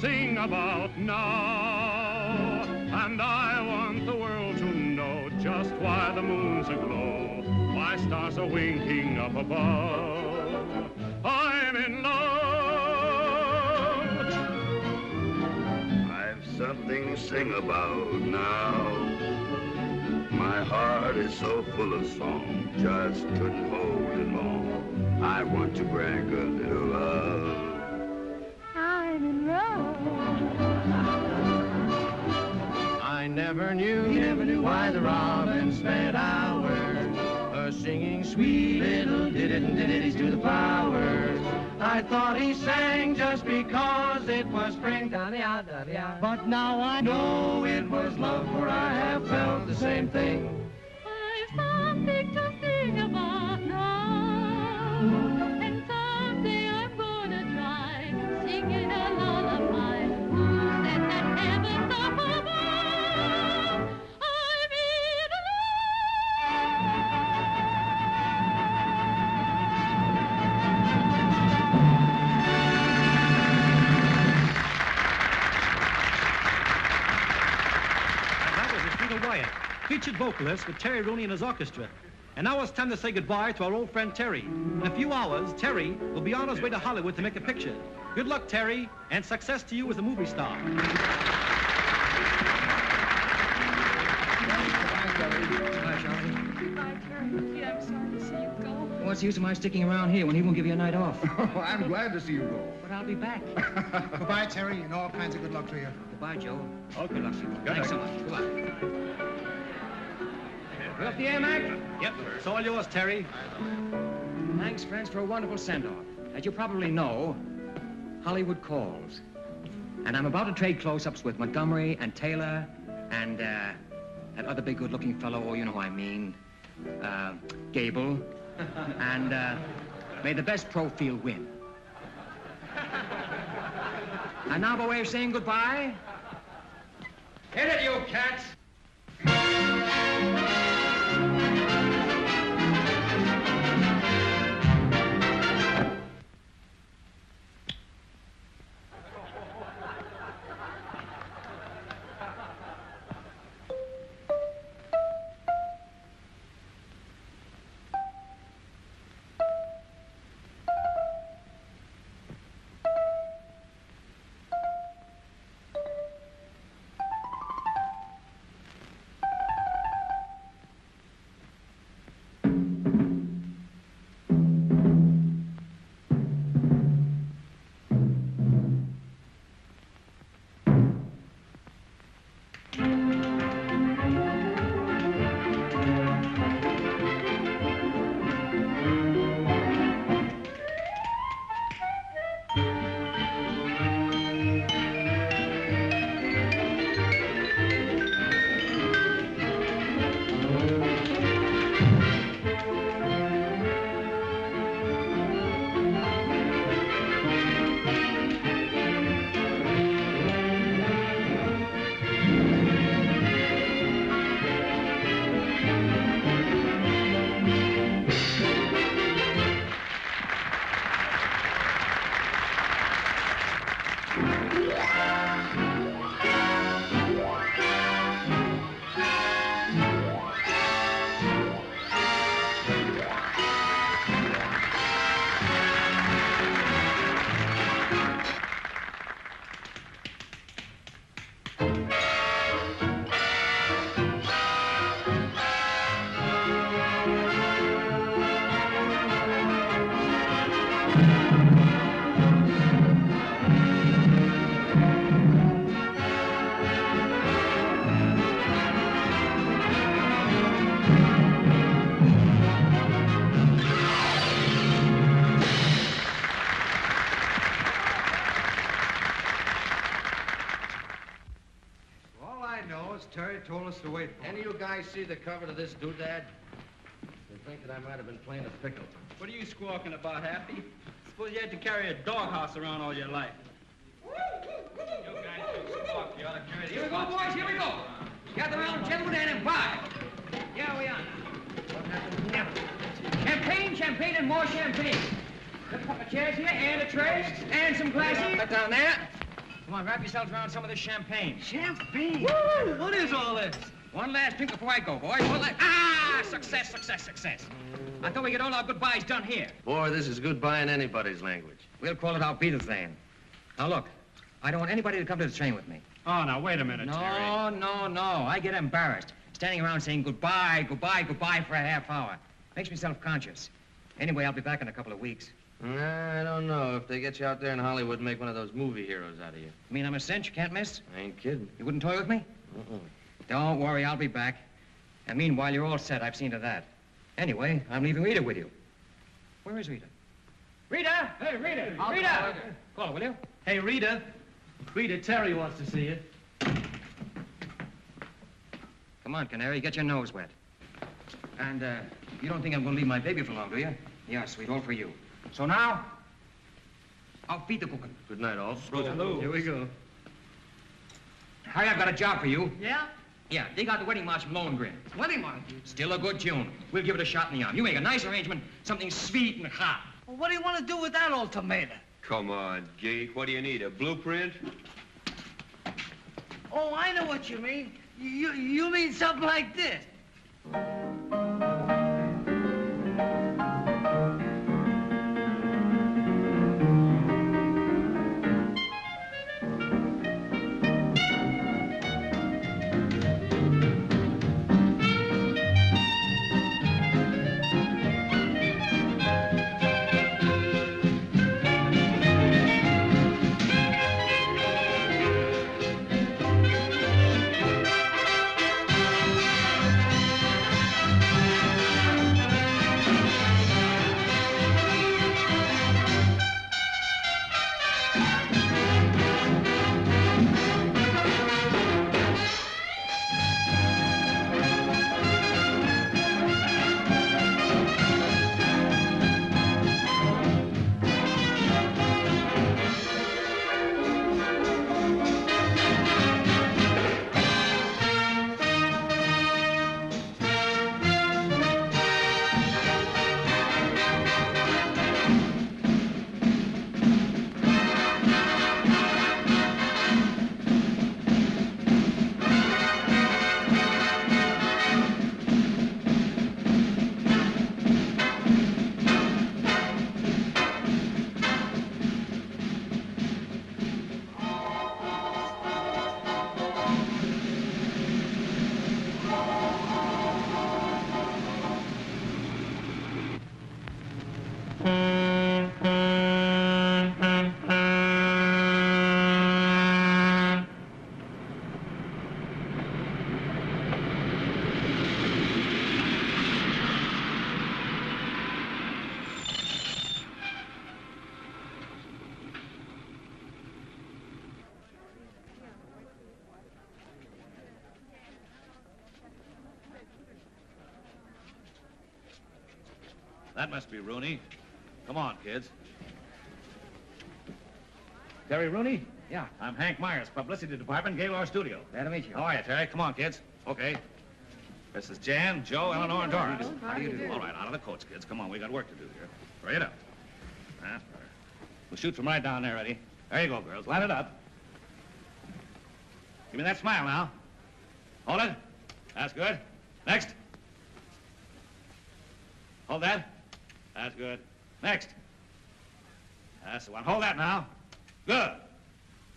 sing about now. And I want the world to know just why the moon's aglow, why stars are winking up above. I'm in love. I've something to sing about now. My heart is so full of song, just couldn't hold it long. I want to brag a little love. I'm in love. I never knew why the robin spent hours singing sweet little ditties to the flowers. I thought he sang just because it was spring, but now I know it was love, for I have felt the same thing. I've something to sing about now, and someday I'm gonna try singing a lullaby. Who said that heaven's up above? I'm in Wyatt, featured vocalist with Terry Rooney and his orchestra. And now it's time to say goodbye to our old friend Terry. In a few hours, Terry will be on his way to Hollywood to make a picture. Good luck, Terry, and success to you as a movie star. Goodbye, Charlie. Goodbye, Terry. Gee, I'm sorry to see you go. What's the use of my sticking around here when he won't give you a night off? Oh, I'm glad to see you go. But I'll be back. Goodbye, Terry, and all kinds of good luck to you. Goodbye, Joe. Okay. Good luck to you. Thanks so much. Goodbye. We're up the air, Mac? Yep, it's all yours, Terry. Thanks, friends, for a wonderful send-off. As you probably know, Hollywood calls. And I'm about to trade close-ups with Montgomery and Taylor and that other big good-looking fellow, oh, you know who I mean, Gable. And may the best pro field win. And now by way of saying goodbye, hit it, you cats! Terry told us to wait for. Any of you guys see the cover to this doodad? They think that I might have been playing a pickle. What are you squawking about, Happy? Suppose you had to carry a doghouse around all your life. You guys don't squawk. You ought to carry Here we go, boys, here we go. Gather round, gentlemen, and imply. Yeah, we are now. Champagne, and more champagne. A couple of chairs here, and a tray, and some glasses. Put down there. Come on, wrap yourselves around some of this champagne. Champagne? Woo! What is all this? One last drink before I go, boys. One last... Ah! Success, success, success. I thought we get all our goodbyes done here. Boy, this is goodbye in anybody's language. We'll call it our Beatles then. Now, look, I don't want anybody to come to the train with me. Oh, now, wait a minute, Terry. No. I get embarrassed. Standing around saying goodbye for a half hour. Makes me self-conscious. Anyway, I'll be back in a couple of weeks. I don't know. If they get you out there in Hollywood, make one of those movie heroes out of you. You mean I'm a cinch? You can't miss? I ain't kidding. You wouldn't toy with me? Don't worry, I'll be back. And meanwhile, you're all set. I've seen to that. Anyway, I'm leaving Rita with you. Where is Rita? Rita! Hey, Rita! Rita! Call her, will you? Hey, Rita. Rita, Terry wants to see you. Come on, Canary, get your nose wet. And, you don't think I'm gonna leave my baby for long, do you? Yeah, sweet, all for you. So now, I'll feed the cooking. Good night, all. Hello. Here we go. Harry, I've got a job for you. Yeah? Yeah, dig out the wedding march from Lohengrin. Wedding march? Still a good tune. We'll give it a shot in the arm. You make a nice arrangement, something sweet and hot. Well, what do you want to do with that ultimatum? Come on, geek. What do you need, a blueprint? Oh, I know what you mean. You mean something like this. That must be Rooney. Come on, kids. Terry Rooney? Yeah. I'm Hank Meyers, publicity department, Gaylord Studio. Glad to meet you. How are you, Terry? Come on, kids. Okay. This is Jan, Joe, Eleanor, and Doris. How do you do? All right, out of the coats, kids. Come on, we got work to do here. Hurry it up. That's better. We'll shoot from right down there, Eddie. There you go, girls. Line it up. Give me that smile now. Hold it. That's good. Next. Hold that. That's good. Next. That's the one. Hold that now. Good.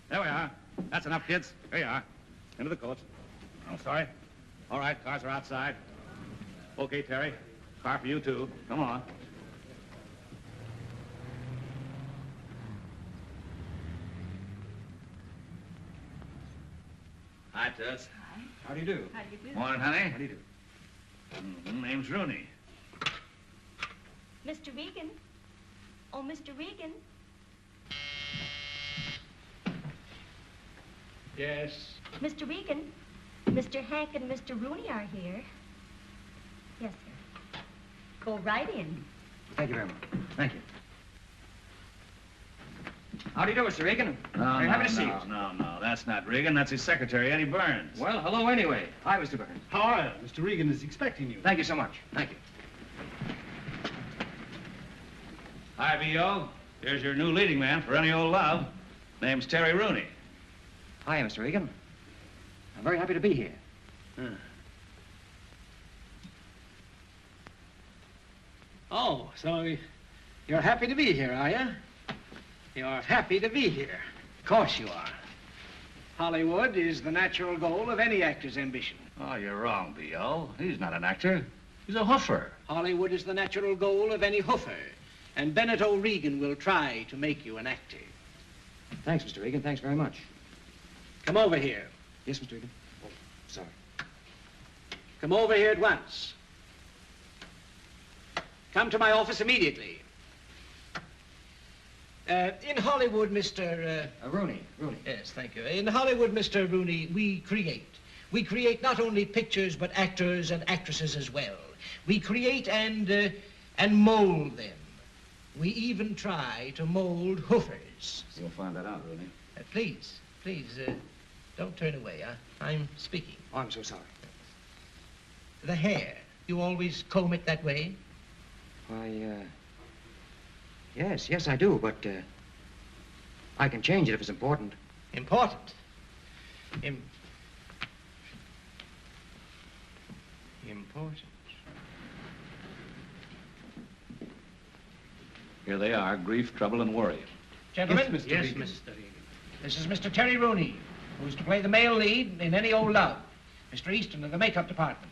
There we are. That's enough, kids. There you are. Into the coach. Oh, sorry. All right, cars are outside. Okay, Terry. Car for you, too. Come on. Hi, Toots. Hi. How do you do? How do you do? Morning, honey. How do you do? Name's Rooney. Mr. Regan. Oh, Mr. Regan. Yes. Mr. Regan, Mr. Hank and Mr. Rooney are here. Yes, sir. Go right in. Thank you very much. Thank you. How do you do, Mr. Regan? No, Very happy to see you. No. That's not Regan. That's his secretary, Eddie Burns. Well, hello anyway. Hi, Mr. Burns. How are you? Mr. Regan is expecting you. Thank you so much. Thank you. Hi, V.O. Here's your new leading man for any old love. Name's Terry Rooney. Hi, Mr. Regan. I'm very happy to be here. Oh, so you're happy to be here, are you? You're happy to be here. Of course you are. Hollywood is the natural goal of any actor's ambition. Oh, you're wrong, B.O. He's not an actor. He's a hoofer. Hollywood is the natural goal of any hoofer. And Bennett O'Regan will try to make you an actor. Thanks, Mr. Regan. Thanks very much. Come over here. Yes, Mr. Regan. Oh, sorry. Come over here at once. Come to my office immediately. In Hollywood, Mr. Rooney. Yes, thank you. In Hollywood, Mr. Rooney, we create. We create not only pictures, but actors and actresses as well. We create and mold them. We even try to mold hoofers. You'll find that out, Rooney. Please, don't turn away. I'm speaking. Oh, I'm so sorry. The hair, you always comb it that way? Why, yes, I do, but, I can change it if it's important. Important? Important. Here they are, grief, trouble, and worry. Gentlemen? Yes, Mr. Regan. This is Mr. Terry Rooney, who's to play the male lead in Any Old Love. Mr. Easton of the makeup department.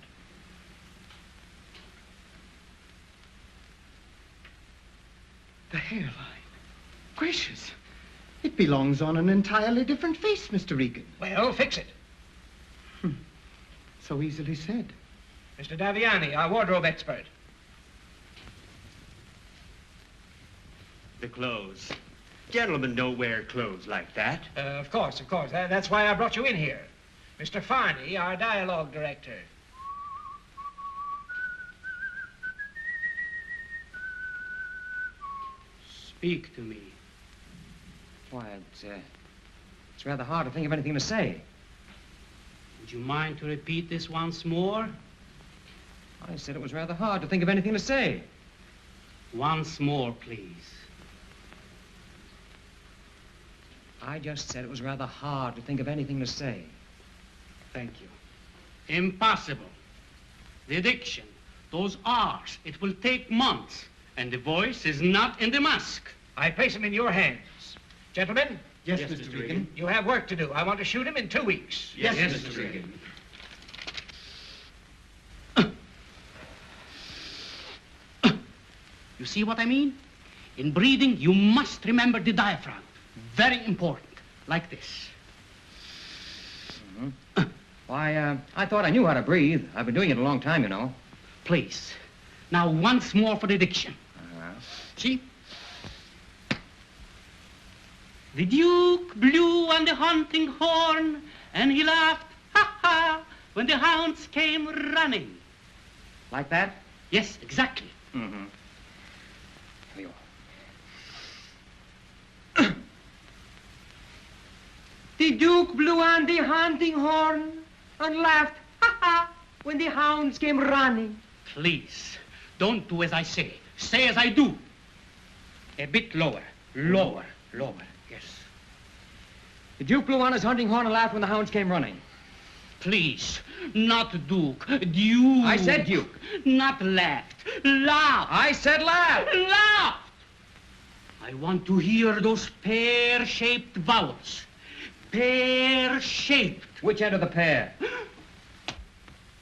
The hairline. Gracious. It belongs on an entirely different face, Mr. Regan. Well, fix it. So easily said. Mr. Daviani, our wardrobe expert. The clothes. Gentlemen don't wear clothes like that. Of course. That's why I brought you in here. Mr. Farney, our dialogue director. Speak to me. Why, it's rather hard to think of anything to say. Would you mind to repeat this once more? I said it was rather hard to think of anything to say. Once more, please. I just said it was rather hard to think of anything to say. Thank you. Impossible. The diction, those R's, it will take months. And the voice is not in the mask. I place him in your hands. Gentlemen? Yes, Mr. Regan. You have work to do. I want to shoot him in 2 weeks. Yes, Mr. Regan. You see what I mean? In breathing, you must remember the diaphragm. Very important. Like this. Why, I thought I knew how to breathe. I've been doing it a long time, you know. Please. Now, once more for the diction. See? The Duke blew on the hunting horn, and he laughed, ha, ha, when the hounds came running. Like that? Yes, exactly. Mm-hmm. Here you are. The Duke blew on the hunting horn and laughed, ha, ha, when the hounds came running. Please, don't do as I say. Say as I do. A bit lower. Lower. Yes. The Duke blew on his hunting horn and laughed when the hounds came running. Please, not Duke. Duke. I said Duke. Not laughed. Laughed. I said laughed. Laughed. I want to hear those pear-shaped vowels. Pear-shaped. Which end of the pear?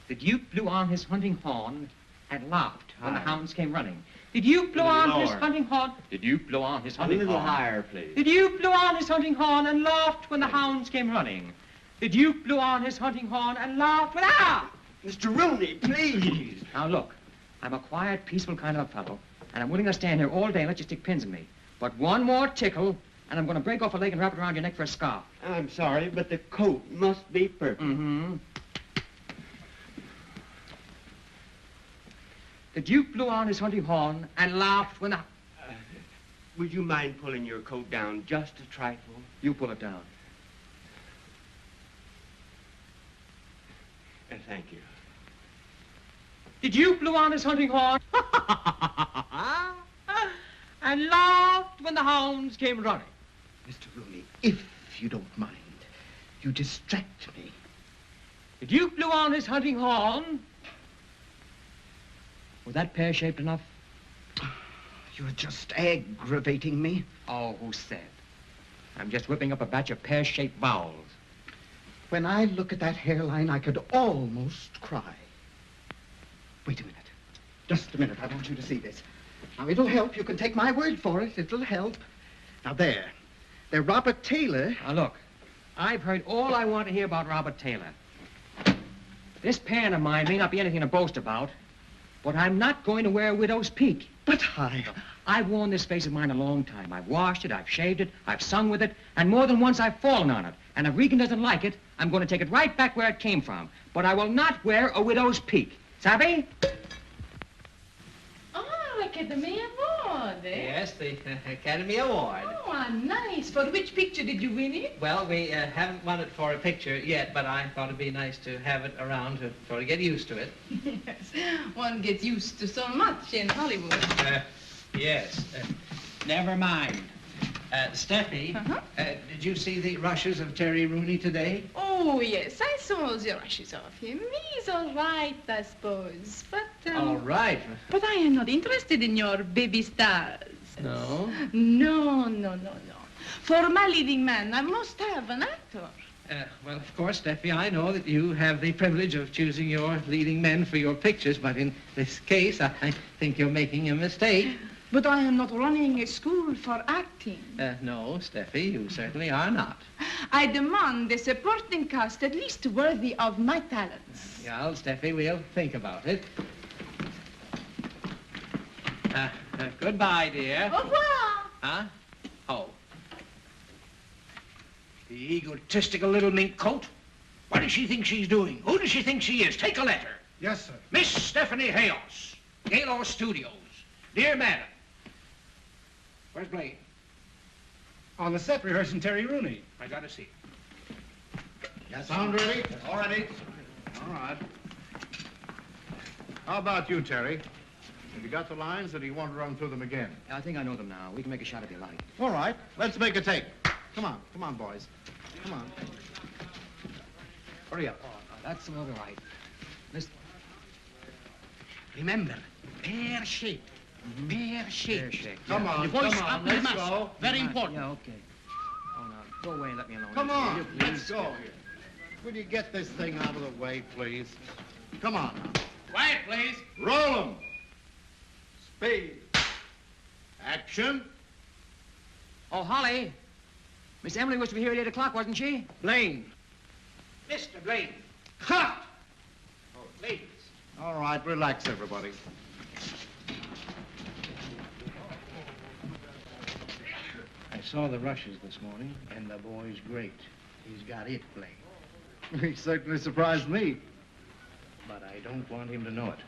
The Duke blew on his hunting horn and laughed when the hounds came running. The Duke blew on his hunting horn. The Duke blew on his hunting horn. A little higher, please. The Duke blew on his hunting horn and laughed when the hounds came running. The Duke blew on his hunting horn and laughed when... Ah! Mr. Rooney, please. Now, look, I'm a quiet, peaceful kind of a fellow, and I'm willing to stand here all day and let you stick pins in me. But one more tickle, and I'm going to break off a leg and wrap it around your neck for a scarf. I'm sorry, but the coat must be perfect. Mm-hmm. The Duke blew on his hunting horn and laughed when the... Would you mind pulling your coat down just a trifle? You pull it down. Thank you. The Duke blew on his hunting horn and laughed when the hounds came running. Mr. Rooney, if you don't mind, You distract me. The Duke blew on his hunting horn. Was that pear-shaped enough? You're just aggravating me. Oh, who said? I'm just whipping up a batch of pear-shaped vowels. When I look at that hairline, I could almost cry. Wait a minute. Just a minute. I want you to see this. Now, it'll help. You can take my word for it. It'll help. Now, there. They're Robert Taylor. Now, look. I've heard all I want to hear about Robert Taylor. This pan of mine may not be anything to boast about, but I'm not going to wear a widow's peak. But I've worn this face of mine a long time. I've washed it, I've shaved it, I've sung with it, and more than once I've fallen on it. And if Regan doesn't like it, I'm going to take it right back where it came from. But I will not wear a widow's peak. Savvy? Oh, Academy Award, eh? Yes, the Academy Award. Oh, nice. For which picture did you win it? Well, we haven't won it for a picture yet, but I thought it'd be nice to have it around to sort of get used to it. Yes, one gets used to so much in Hollywood. Yes. Never mind. Steffi, did you see the rushes of Terry Rooney today? Oh, yes, I saw the rushes of him. He's all right, I suppose. But, All right. But I am not interested in your baby stars. No? No. For my leading man, I must have an actor. Well, of course, Steffi, I know that you have the privilege of choosing your leading men for your pictures, but in this case, I think you're making a mistake. But I am not running a school for acting. No, Steffi, you certainly are not. I demand a supporting cast at least worthy of my talents. Well, Steffi, we'll think about it. Goodbye, dear. Au revoir. Huh? Oh. The egotistical little mink coat. What does she think she's doing? Who does she think she is? Take a letter. Yes, sir. Miss Stephanie Hajos, Gaylord Studios. Dear Madam. Where's Blaine? On the set rehearsing Terry Rooney. I gotta see. Sound ready? All ready. All right. How about you, Terry? Have you got the lines, or do you want to run through them again? I think I know them now. We can make a shot if you like. All right. Let's make a take. Come on, boys. Come on. Hurry up. Oh, that's all right. Listen. Remember, pear-shaped. Pear-shaped. Pear-shaped. Come on, Voice come on, up to the let's mask. go. Very important. Yeah, okay. Oh, now, go away and let me alone. Come Will on, you, please? let's go here. Will you get this thing out of the way, please? Come on now. Quiet, please. Roll 'em. Speed. Action. Oh, Holly. Miss Emily was to be here at 8 o'clock, wasn't she? Blaine. Mr. Blaine. Cut! Oh, ladies. All right, relax, everybody. I saw the rushes this morning, and the boy's great. He's got it, Blaine. He certainly surprised me. But I don't want him to know it.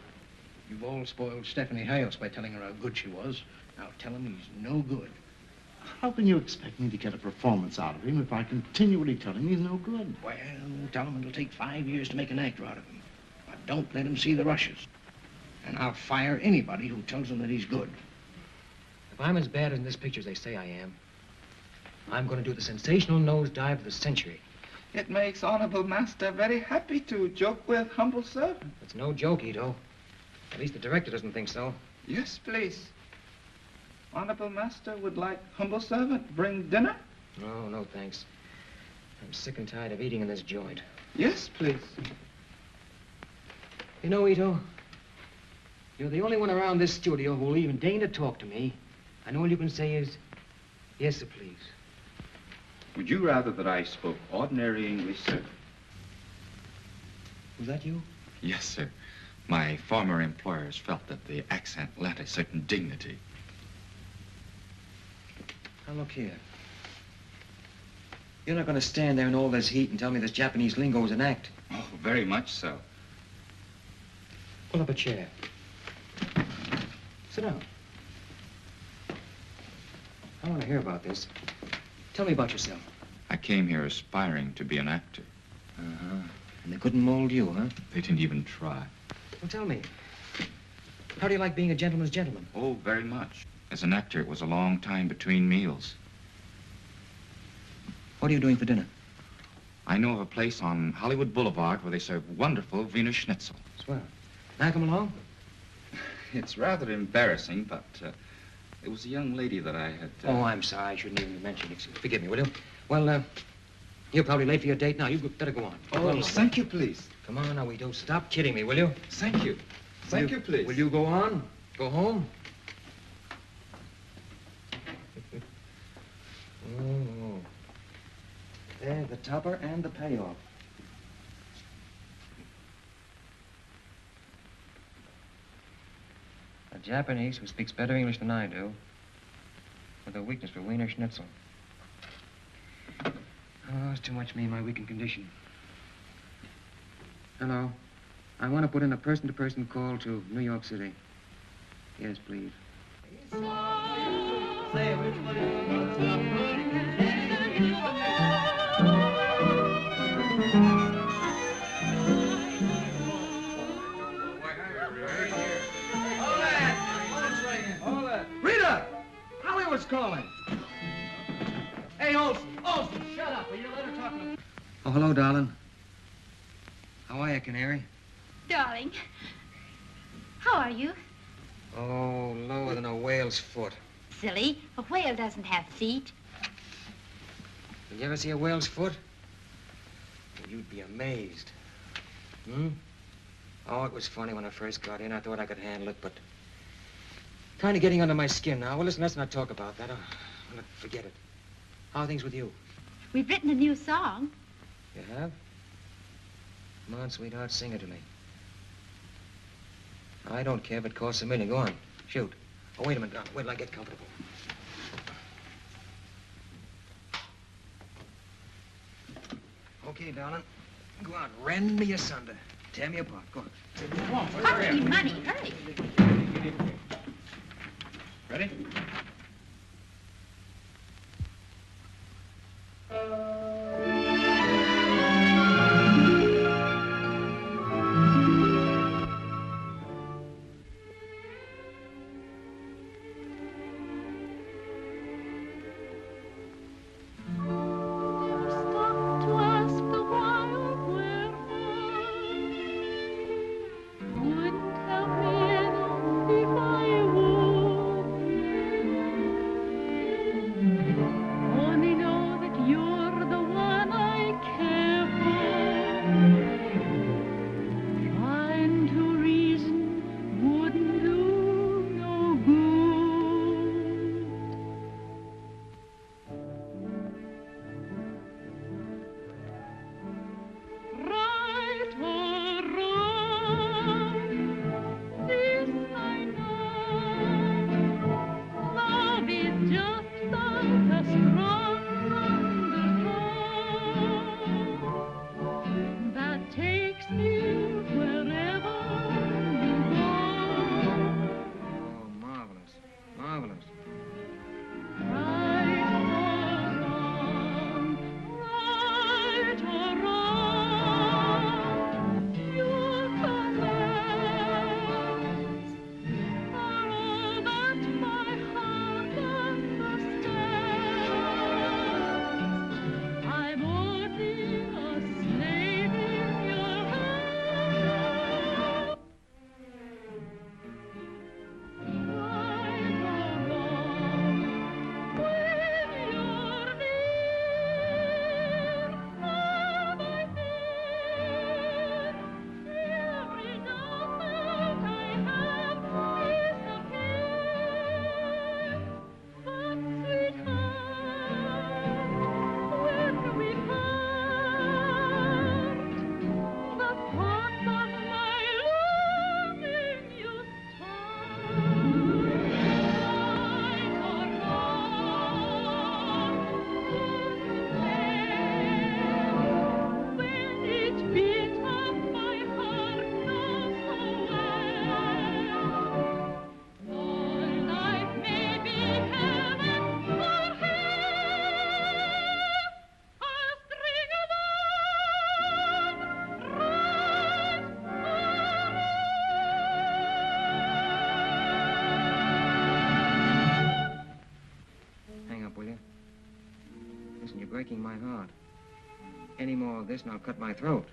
You've all spoiled Stephanie Hajos by telling her how good she was. Now tell him he's no good. How can you expect me to get a performance out of him if I continually tell him he's no good? Well, tell him it'll take 5 years to make an actor out of him. But don't let him see the rushes. And I'll fire anybody who tells him that he's good. If I'm as bad in this picture as they say I am, I'm going to do the sensational nosedive of the century. It makes Honorable Master very happy to joke with humble servant. It's no joke, Ito. At least the director doesn't think so. Yes, please. Honorable Master would like humble servant bring dinner? No, thanks. I'm sick and tired of eating in this joint. Yes, please. You know, Ito, you're the only one around this studio who will even deign to talk to me. And all you can say is, yes, sir, please. Would you rather that I spoke ordinary English, sir? Was that you? Yes, sir. My former employers felt that the accent lent a certain dignity. Now, look here. You're not going to stand there in all this heat and tell me this Japanese lingo is an act. Oh, very much so. Pull up a chair. Sit down. I want to hear about this. Tell me about yourself. I came here aspiring to be an actor. Uh-huh. And they couldn't mold you, huh? They didn't even try. Well, tell me. How do you like being a gentleman's gentleman? Oh, very much. As an actor, it was a long time between meals. What are you doing for dinner? I know of a place on Hollywood Boulevard where they serve wonderful Wiener Schnitzel. Swell. Now come along. It's rather embarrassing, but it was a young lady that I had... Oh, I'm sorry. I shouldn't even mention it. Forgive me, will you? Well, you're probably late for your date now. You better go on. Oh, well, thank you, please. Come on now, we don't stop kidding me, will you? Thank you. Thank you, please. Will you go on? Go home? Oh. There's the topper and the payoff. A Japanese who speaks better English than I do, with a weakness for Wiener Schnitzel. Oh, it's too much me and my weakened condition. Hello. I want to put in a person-to-person call to New York City. Yes, please. Rita! Holly was calling. Hey, Olson, shut up. Will you let her talk to me? Oh, hello, darling. How are you, Canary? Darling, how are you? Oh, lower than a whale's foot. Silly, a whale doesn't have feet. Did you ever see a whale's foot? You'd be amazed. Hmm? Oh, it was funny when I first got in. I thought I could handle it, but kind of getting under my skin now. Well, listen, let's not talk about that. Forget it. How are things with you? We've written a new song. You have? Come on, sweetheart, sing it to me. I don't care if it costs $1 million. Go on, shoot. Oh, wait a minute, darling. Wait till I get comfortable. Okay, darling. Go on, rend me asunder. Tear me apart. Go on. Cost me money. Hurry. Ready? Breaking my heart. Any more of this and I'll cut my throat.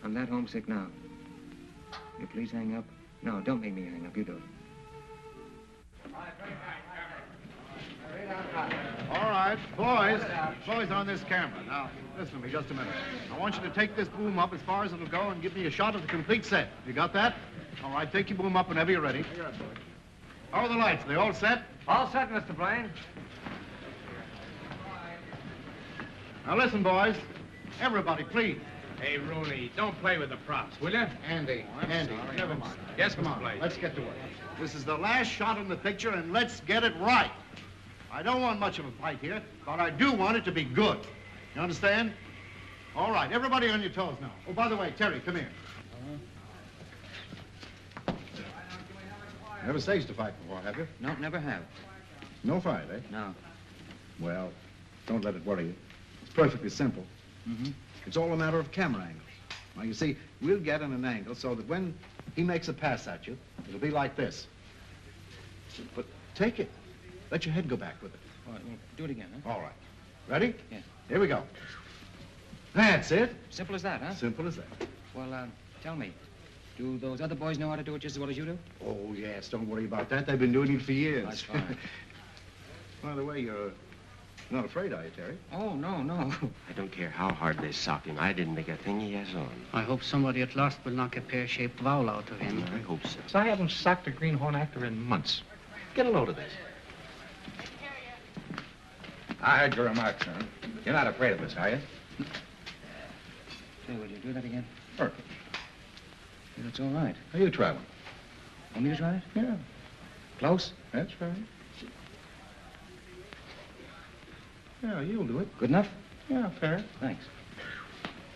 I'm that homesick now. You please hang up? No, don't make me hang up. You do it. All right, boys on this camera. Now, listen to me just a minute. I want you to take this boom up as far as it'll go and give me a shot of the complete set. You got that? All right, take your boom up whenever you're ready. How are the lights? They all set? All set, Mr. Blaine. Now listen, boys. Everybody, please. Hey, Rooney, don't play with the props, will you? Andy, never mind. Yes, Come Mr. on, Blaine. let's get to work. This is the last shot in the picture, and let's get it right. I don't want much of a fight here, but I do want it to be good. You understand? All right, everybody on your toes now. Oh, by the way, Terry, come here. Never staged a fight before, have you? No, never have. No fight, eh? No. Well, don't let it worry you. It's perfectly simple. Mm-hmm. It's all a matter of camera angles. Now, you see, we'll get in an angle so that when he makes a pass at you, it'll be like this. But take it. Let your head go back with it. All right, well, do it again, huh? All right. Ready? Yeah. Here we go. That's it. Simple as that, huh? Simple as that. Well, tell me, do those other boys know how to do it just as well as you do? Oh, yes. Don't worry about that. They've been doing it for years. That's fine. By the way, you're not afraid, are you, Terry? Oh, no. I don't care how hard they sock him. I didn't make a thing he has on. I hope somebody at last will knock a pear-shaped vowel out of him. I hope so. So I haven't socked a greenhorn actor in months. Get a load of this. I heard your remarks, son. You're not afraid of us, are you? Say, would you do that again? Perfect. Yeah, that's all right. Are you traveling? Want me to try it? Yeah. Close? That's right. Yeah, you'll do it. Good enough? Yeah, fair. Thanks.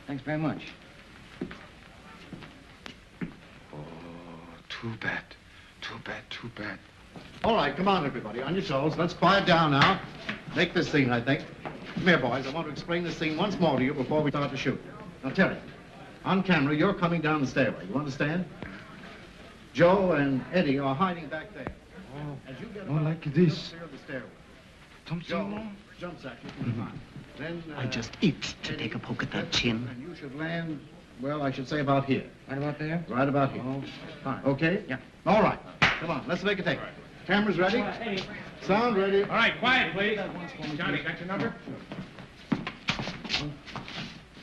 Thanks very much. Oh, too bad. Too bad. All right, come on, everybody. On your toes. Let's quiet down now. Make this scene, I think. Come here, boys. I want to explain this scene once more to you before we start to shoot. Now, Terry, on camera, you're coming down the stairway. You understand? Joe and Eddie are hiding back there. Oh, As you get like this. clear of the stairway. Joe jumps at you from behind. Then, I just itch to take a poke at that chin. And you should land, well, I should say about here. Right about there? Right about here. Oh, fine. Okay? Yeah. All right. Come on, let's make a take. Cameras ready? Sound ready? All right, quiet, please. Johnny, got your number?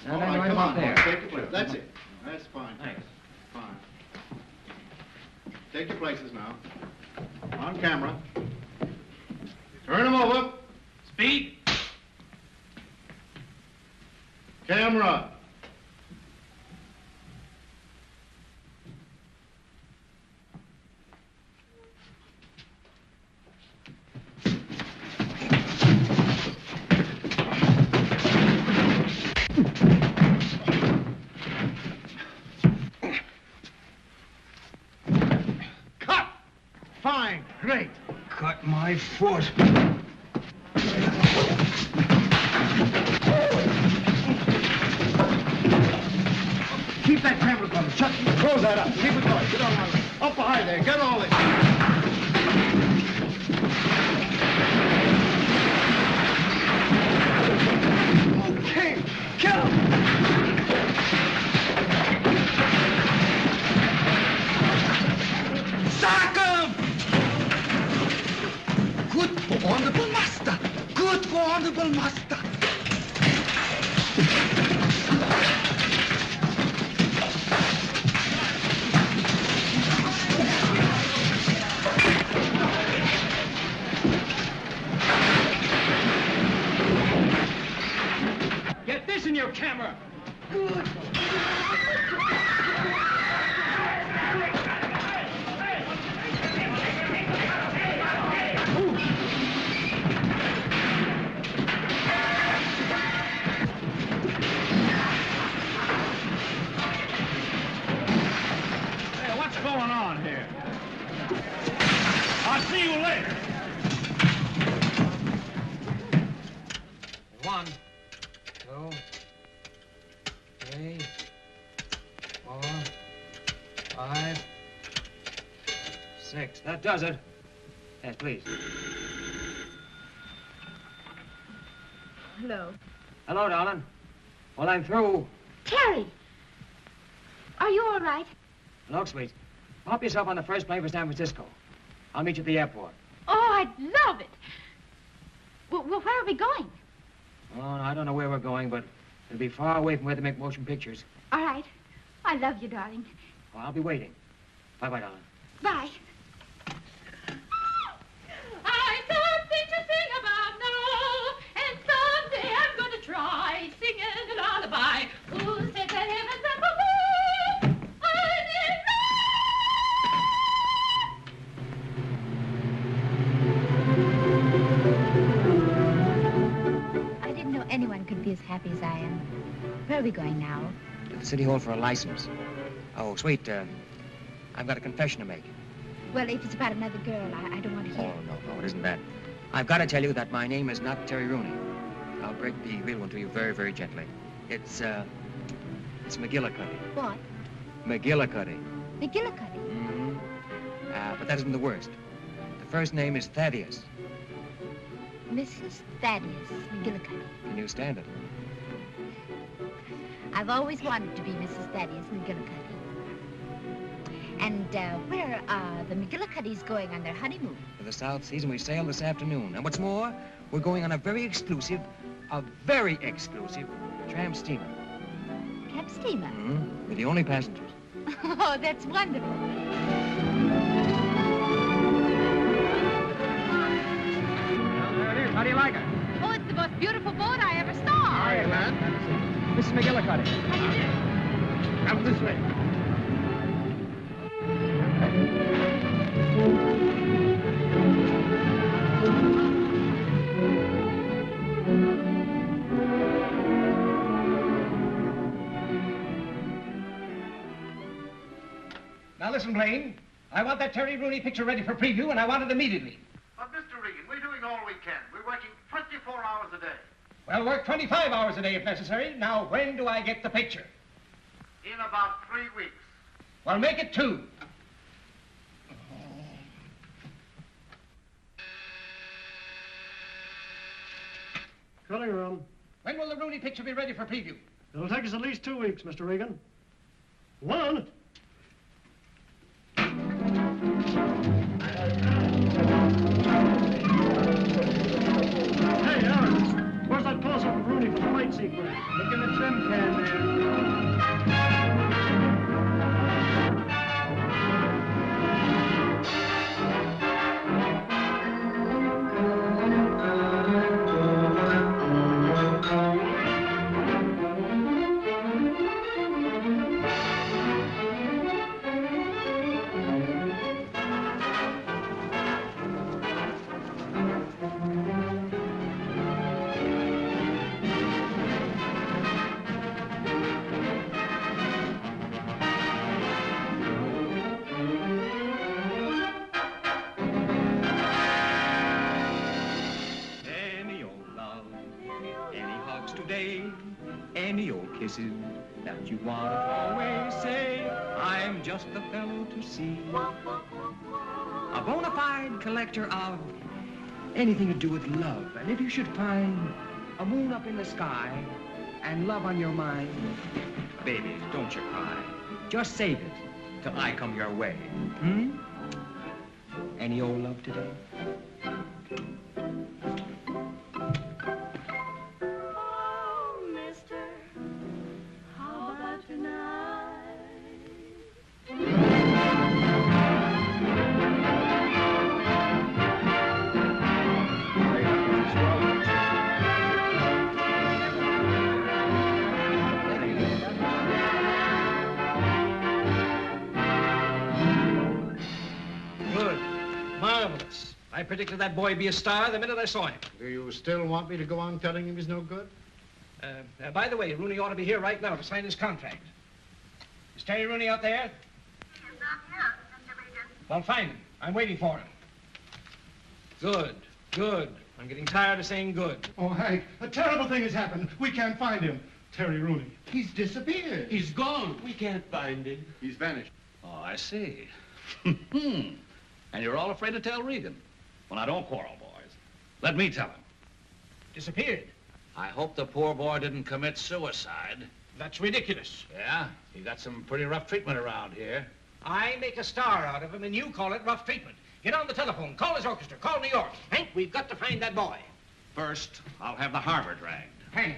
All right, come on, boys. Take your place. That's it. That's fine. Thanks. Fine. Take your places now. On camera. Turn them over. Speed. Camera. Cut! Fine, great. Cut my foot. Keep that camera coming. Chuck, close that up. Keep it going. Get on now. Up behind there. Get all this. Okay, kill him. Sack him! Good for honorable master. Good for honorable master. Get this in your camera. Good. Hey, what's going on here? I'll see you later. 1, 2, 3, 4, 5, 6. That does it. Yes, please. Hello. Hello, darling. Well, I'm through. Terry! Are you all right? Look, sweet. Pop yourself on the first plane for San Francisco. I'll meet you at the airport. Oh, I'd love it. Well, where are we going? Oh, I don't know where we're going, but it'll be far away from where they make motion pictures. All right. I love you, darling. Well, I'll be waiting. Bye-bye, darling. Bye. I something to sing about now, and someday I'm going to try singing a lullaby. Who said the heavens up above? I didn't know anyone could be as happy as I am. Where are we going now? To the City Hall for a license. Oh, sweet, I've got a confession to make. Well, if it's about another girl, I don't want to hear. Oh, no, it isn't that. I've got to tell you that my name is not Terry Rooney. I'll break the real one to you very, very gently. It's McGillicuddy. What? McGillicuddy. McGillicuddy? Mm-hmm. But that isn't the worst. The first name is Thadeus. Mrs. Thaddeus McGillicuddy. Can you stand it? I've always wanted to be Mrs. Thaddeus McGillicuddy. And where are the McGillicuddys going on their honeymoon? To the South Seas, and we sail this afternoon. And what's more, we're going on a very exclusive tramp steamer. Tramp steamer? Mm-hmm. We're the only passengers. Oh, that's wonderful. Well, there it is. How do you like it? Oh, it's the most beautiful boat I ever saw. Hi, lad. Mrs. McGillicuddy. Come this way. Now listen, Blaine. I want that Terry Rooney picture ready for preview, and I want it immediately. But, Mr. Regan, we're doing all we can. We're working 24 hours a day. Well, work 25 hours a day if necessary. Now, when do I get the picture? In about 3 weeks. Well, make it 2. Cutting room. When will the Rooney picture be ready for preview? It'll take us at least 2 weeks, Mr. Regan. 1. Hey, Aaron, where's that close-up of Rooney for the fight sequence? Look in the trim can there. Kisses that you want to always say, I'm just the fellow to see. A bona fide collector of anything to do with love. And if you should find a moon up in the sky and love on your mind, baby, don't you cry. Just save it till I come your way. Any old love today? I predicted that boy be a star the minute I saw him. Do you still want me to go on telling him he's no good? By the way, Rooney ought to be here right now to sign his contract. Is Terry Rooney out there? He is not here, Mr. Regan. Well, find him. I'm waiting for him. Good, good. I'm getting tired of saying good. Oh, Hank, a terrible thing has happened. We can't find him. Terry Rooney. He's disappeared. He's gone. We can't find him. He's vanished. Oh, I see. And you're all afraid to tell Regan. Well, now, don't quarrel, boys. Let me tell him. Disappeared? I hope the poor boy didn't commit suicide. That's ridiculous. Yeah? He got some pretty rough treatment around here. I make a star out of him, and you call it rough treatment. Get on the telephone. Call his orchestra. Call New York. Hank, we've got to find that boy. First, I'll have the harbor dragged. Hank,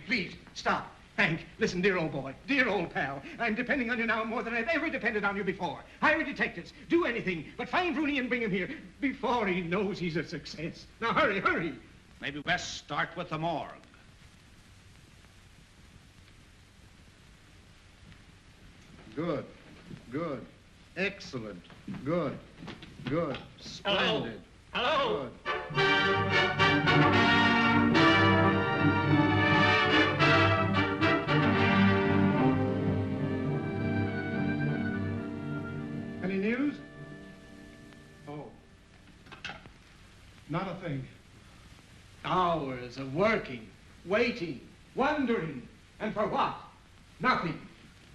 please, stop. Hank, listen, dear old boy, dear old pal. I'm depending on you now more than I've ever depended on you before. Hire detectives, do anything, but find Rooney and bring him here before he knows he's a success. Now, hurry, hurry. Maybe best start with the morgue. Good. Good. Excellent. Good. Good. Splendid. Hello. Good. Any news? Oh. Not a thing. Hours of working, waiting, wondering, and for what? Nothing.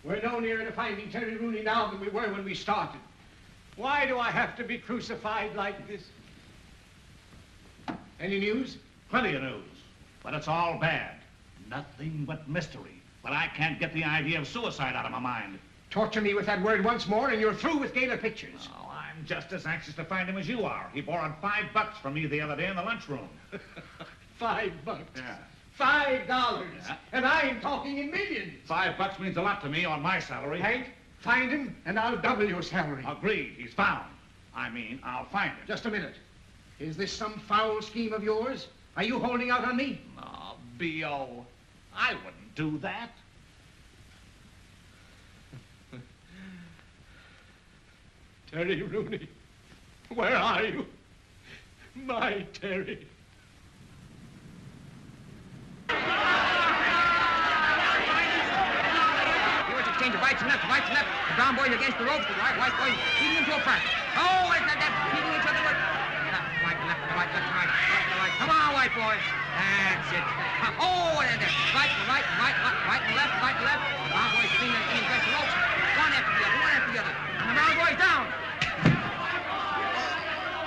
We're no nearer to finding Terry Rooney now than we were when we started. Why do I have to be crucified like this? Any news? Plenty of news, but it's all bad. Nothing but mystery. But I can't get the idea of suicide out of my mind. Torture me with that word once more and you're through with Gaylor Pictures. Oh, I'm just as anxious to find him as you are. He borrowed $5 from me the other day in the lunchroom. $5? Yeah. $5? Yeah. And I'm talking in millions. $5 means a lot to me on my salary. Hank, find him and I'll double your salary. Agreed. He's found. I mean, I'll find him. Just a minute. Is this some foul scheme of yours? Are you holding out on me? Oh, B.O., I wouldn't do that. Terry Rooney, where are you? My Terry. Exchange of rights and left. The brown boys against the ropes, the white boys feeding into a crack. Oh, where's that? Feeding each other with... Right to left, right to right, right to right. Come on, white boy. That's it. Oh, and there. Right to right to left. The brown boys feeding against the ropes. One after the other. And the brown boys down.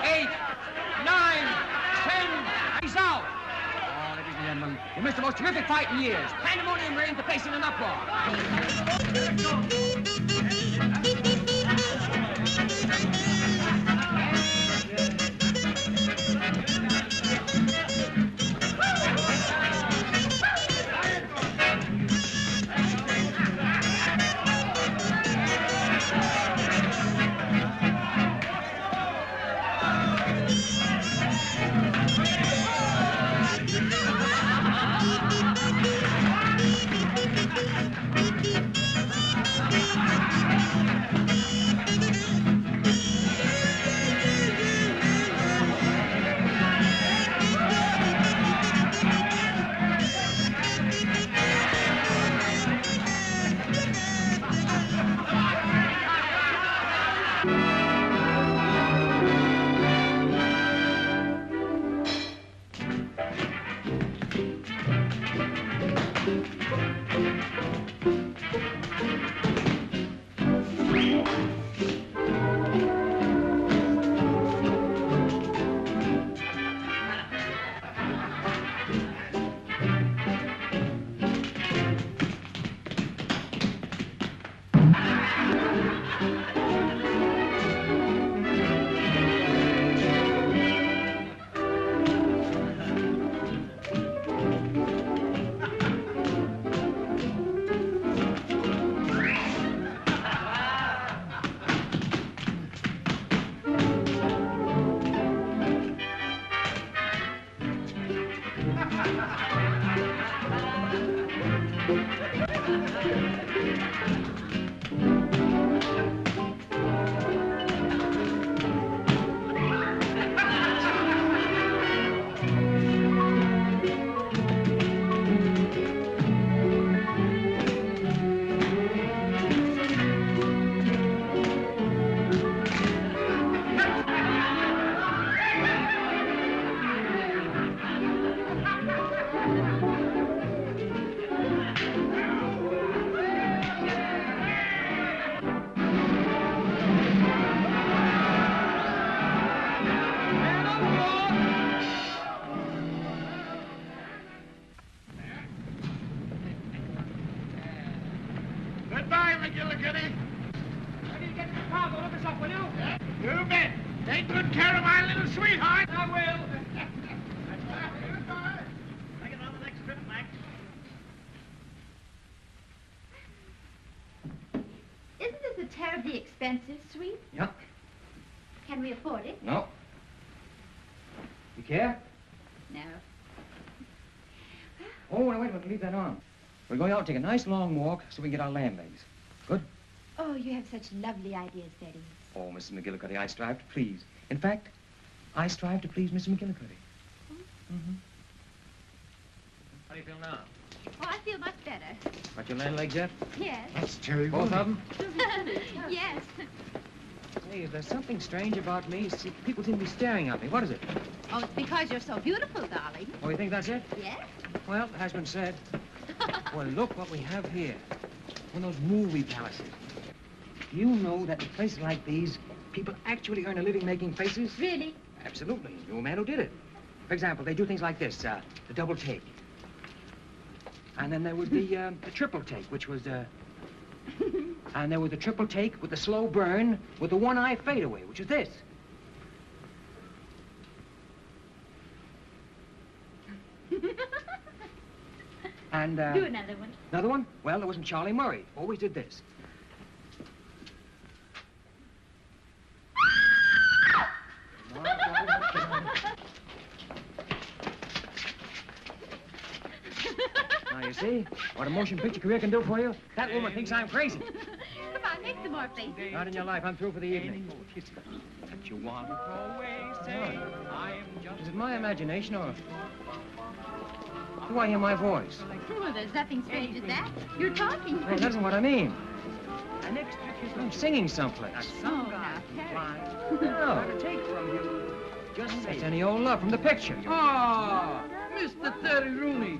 8, 9, 10. He's out. Oh, ladies and gentlemen, you missed the most terrific fight in years. Pandemonium reigns, the place in an uproar. Goodbye, McGillicuddy. I need to get to the car. Go look us up, will you? You bet. Take good care of my little sweetheart. I will. Goodbye. Take it on the next trip, Mac. Isn't this a terribly expensive suite? Yep. Can we afford it? No. You care? No. Oh, no, wait a minute. Leave that on. We're going out and take a nice long walk so we can get our lamb legs. Good? Oh, you have such lovely ideas, Thaddeus. Oh, Mrs. McGillicuddy, I strive to please. In fact, I strive to please Mrs. McGillicuddy. Mm-hmm. How do you feel now? Oh, I feel much better. Got your land legs yet? Yes. That's Terry Both Rooney. of them? Yes. Hey, if there's something strange about me, see, people seem to be staring at me. What is it? Oh, it's because you're so beautiful, darling. Oh, you think that's it? Yes. Well, it has been said. Well, look what we have here. One of those movie palaces. Do you know that in places like these, people actually earn a living making faces? Really? Absolutely. You know a man who did it. For example, they do things like this, the double take. And then there was the triple take, which was, and there was the triple take with the slow burn with the one-eye fadeaway, which is this. And, Do another one. Another one? Well, there wasn't Charlie Murray. Always did this. Now, you see what a motion picture career can do for you? That woman thinks I'm crazy. Come on, make some more faces. Not in your life. I'm through for the evening. That you want. Is it my imagination, or do I hear my voice? Well, there's nothing strange in that. You're talking. No, that isn't what I mean. I'm singing someplace. Oh, now, Terry. No. Take from you. Just say any old love from the picture. Oh, Mr. Terry Rooney.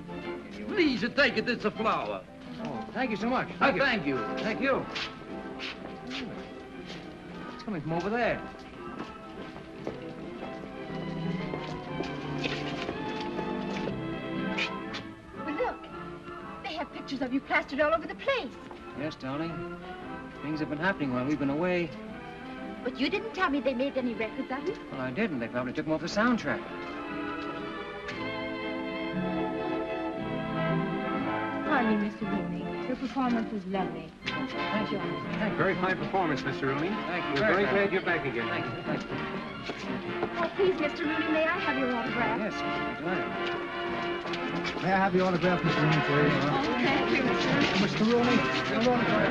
Please take it. It's a flower. Oh, thank you so much. Thank you. Thank you. It's coming from over there. Well, look. They have pictures of you plastered all over the place. Yes, darling. Things have been happening while we've been away. But you didn't tell me they made any records of you. Well, I didn't. They probably took them off the soundtrack. Pardon me, Mr. Rooney. Your performance was lovely. Thank you. Thank you. Very fine performance, Mr. Rooney. Thank you. We're very fine. glad you're back again. Thank you. Thank you. Oh, please, Mr. Rooney, may I have your autograph? Yes, Mr. Delight. May I have the autograph, Mr. Rooney, please? Oh, thank you, Mr. Mr. Rooney, your autograph.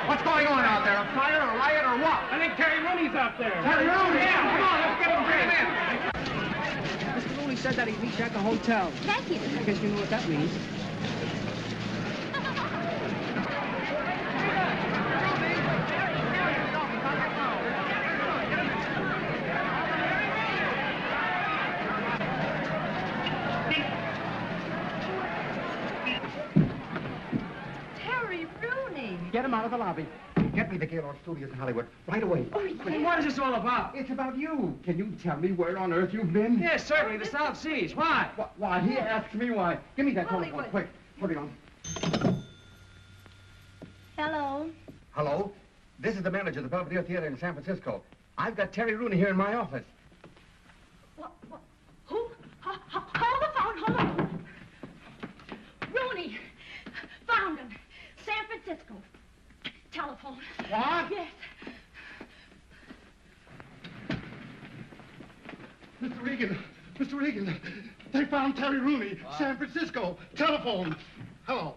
What's going on out there? A fire, a riot, or what? I think Terry Rooney's out there. Terry Rooney! Yeah, come on, let's get him. Mr. Rooney said that he'd meet you at the hotel. Thank you. I guess you know what that means. Terry Rooney. Get him out of the lobby. Get me the Gaylord Studios in Hollywood right away. Hey, what is this all about? It's about you. Can you tell me where on earth you've been? Yes, certainly, the South Seas. Why? Why, he asked me why. Give me that telephone, quick. Put it on. Hello. Hello? This is the manager of the Belvedere Theater in San Francisco. I've got Terry Rooney here in my office. What? Who? Hold the phone, hold on. Rooney. Found him. San Francisco. Telephone. What? Yes. Mr. Regan, they found Terry Rooney, San Francisco. Telephone. Hello.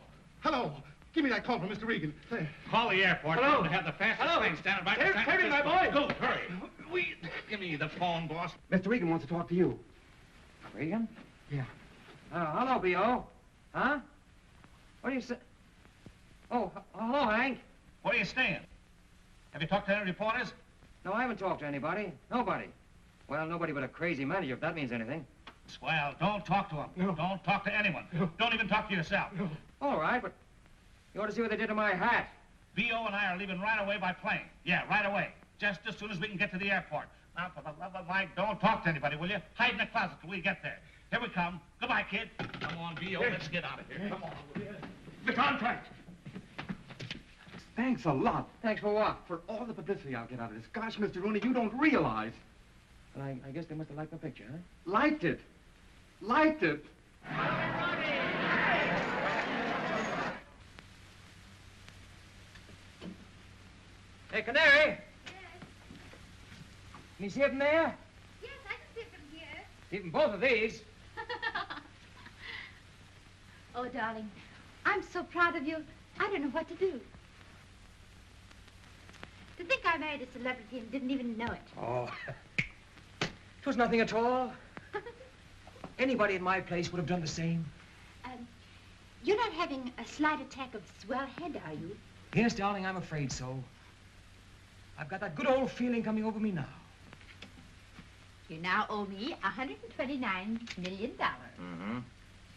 Give me that call from Mr. Regan. There. Call the airport. Hello. Tell them to have the fastest train standing by for San Terry, my Francisco. boy. Go, hurry. Give me the phone, boss. Mr. Regan wants to talk to you. Regan? Yeah. Hello, B.O. Huh? What do you say? Oh, hello, Hank. Where are you staying? Have you talked to any reporters? No, I haven't talked to anybody. Nobody. Well, nobody but a crazy manager, if that means anything. Well, don't talk to him. No. Don't talk to anyone. No. Don't even talk to yourself. No. All right, but you ought to see what they did to my hat. B.O. and I are leaving right away by plane. Yeah, right away. Just as soon as we can get to the airport. Now, for the love of Mike, don't talk to anybody, will you? Hide in the closet till we get there. Here we come. Goodbye, kid. Come on, B.O. Let's get out of here. Come on, will you? The contract. Thanks a lot. Thanks for what? For all the publicity I'll get out of this. Gosh, Mr. Rooney, you don't realize. Well, I guess they must have liked the picture, huh? Liked it. Liked it. Hey, Canary. Yes. Can you see it from there? Yes, I can see it from here. See it from both of these. Oh, darling, I'm so proud of you. I don't know what to do. To think I married a celebrity and didn't even know it. Oh, it was nothing at all. Anybody in my place would have done the same. You're not having a slight attack of swell head, are you? Yes, darling, I'm afraid so. I've got that good old feeling coming over me now. You now owe me $129 million. Mm-hmm.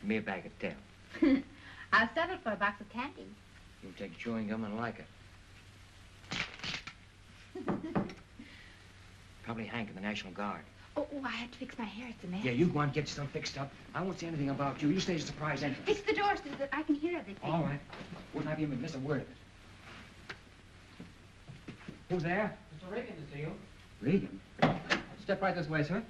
Give me a bag of tail. I'll settle for a box of candy. You'll take chewing gum and like it. Probably Hank in the National Guard. Oh, I had to fix my hair. It's a mess. Yeah, you go on, get yourself fixed up. I won't say anything about you. You stay as a surprise entrance. Fix the door so that I can hear everything. All right. Wouldn't have you miss a word of it. Who's there? Mr. Regan to see you. Regan? Step right this way, sir.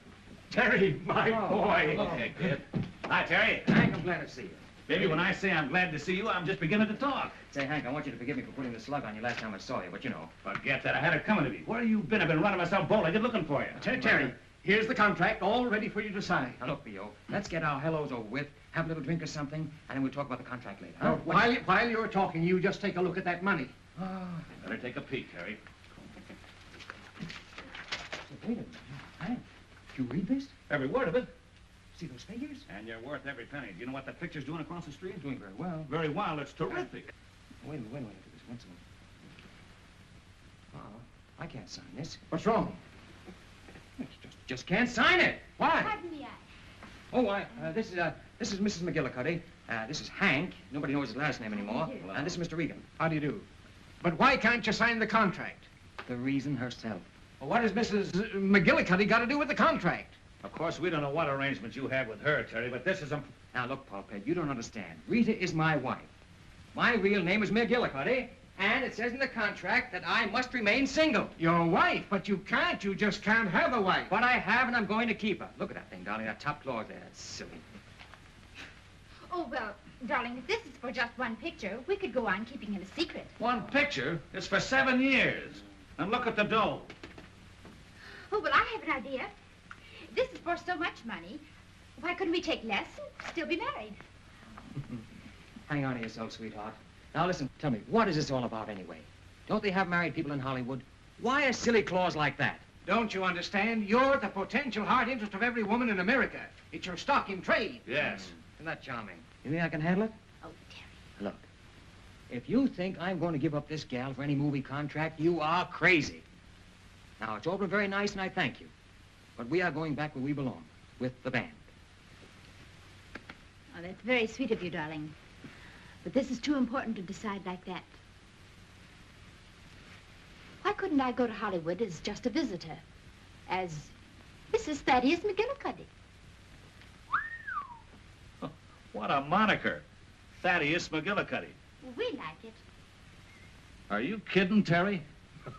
Terry, my boy. Okay, good. Hi, Terry. Hank, I'm glad to see you. Baby, when I say I'm glad to see you, I'm just beginning to talk. Say, Hank, I want you to forgive me for putting the slug on you last time I saw you, but you know. Forget that. I had it coming to me. Where have you been? I've been running myself bow-legged looking for you. Terry, here's the contract, all ready for you to sign. Now, look, B.O., let's get our hellos over with, have a little drink or something, and then we'll talk about the contract later. Huh? While you're talking, you just take a look at that money. Oh. Better take a peek, Terry. Say, wait a minute. Hank, did you read this? Every word of it. See those figures? And you're worth every penny. Do you know what that picture's doing across the street? Doing very well. Very well. It's terrific. Wait a minute. Look at this. Once a minute. Oh, I can't sign this. What's wrong? Just can't sign it. Why? Pardon me, This is Mrs. McGillicuddy. This is Hank. Nobody knows his last name anymore. And this is Mr. Regan. How do you do? But why can't you sign the contract? The reason herself. Well, what has Mrs. McGillicuddy got to do with the contract? Of course, we don't know what arrangements you have with her, Terry, but this is a... Now, look, Pulpit, you don't understand. Rita is my wife. My real name is McGillicuddy, and it says in the contract that I must remain single. Your wife? But you can't. You just can't have a wife. But I have, and I'm going to keep her. Look at that thing, darling, that top clause there. That's silly. Oh, well, darling, if this is for just one picture, we could go on keeping it a secret. One picture? It's for 7 years. And look at the dough. Oh, well, I have an idea. This is for so much money. Why couldn't we take less and still be married? Hang on to yourself, sweetheart. Now, listen, tell me, what is this all about anyway? Don't they have married people in Hollywood? Why a silly clause like that? Don't you understand? You're the potential heart interest of every woman in America. It's your stock in trade. Yes. Isn't that charming? You think I can handle it? Oh, Terry. Look, if you think I'm going to give up this gal for any movie contract, you are crazy. Now, it's all been very nice, and I thank you. But we are going back where we belong, with the band. Oh, that's very sweet of you, darling. But this is too important to decide like that. Why couldn't I go to Hollywood as just a visitor? As Mrs. Thaddeus McGillicuddy? What a moniker. Thaddeus McGillicuddy. Well, we like it. Are you kidding, Terry?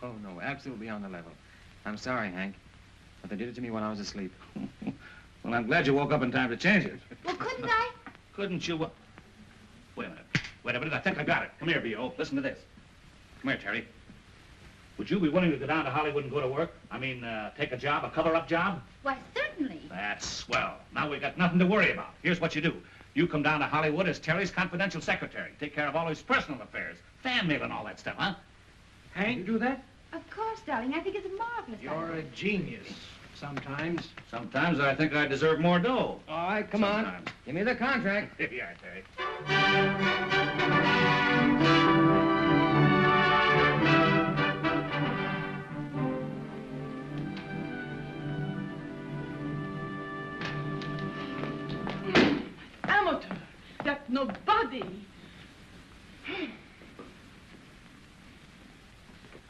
Oh, no, absolutely on the level. I'm sorry, Hank, but they did it to me when I was asleep. Well, I'm glad you woke up in time to change it. Well, couldn't I? Couldn't you? Wait a minute. Wait a minute. I think I got it. Come here, B.O. Listen to this. Come here, Terry. Would you be willing to go down to Hollywood and go to work? I mean, take a job, a cover-up job? Why, certainly. That's swell. Now we got nothing to worry about. Here's what you do. You come down to Hollywood as Terry's confidential secretary. Take care of all his personal affairs. Fan mail and all that stuff, huh? Hank? You do that? Of course, darling. I think it's a marvelous You're a genius. Sometimes. Sometimes I think I deserve more dough. All right, come on. Give me the contract. Here you are, Terry. see.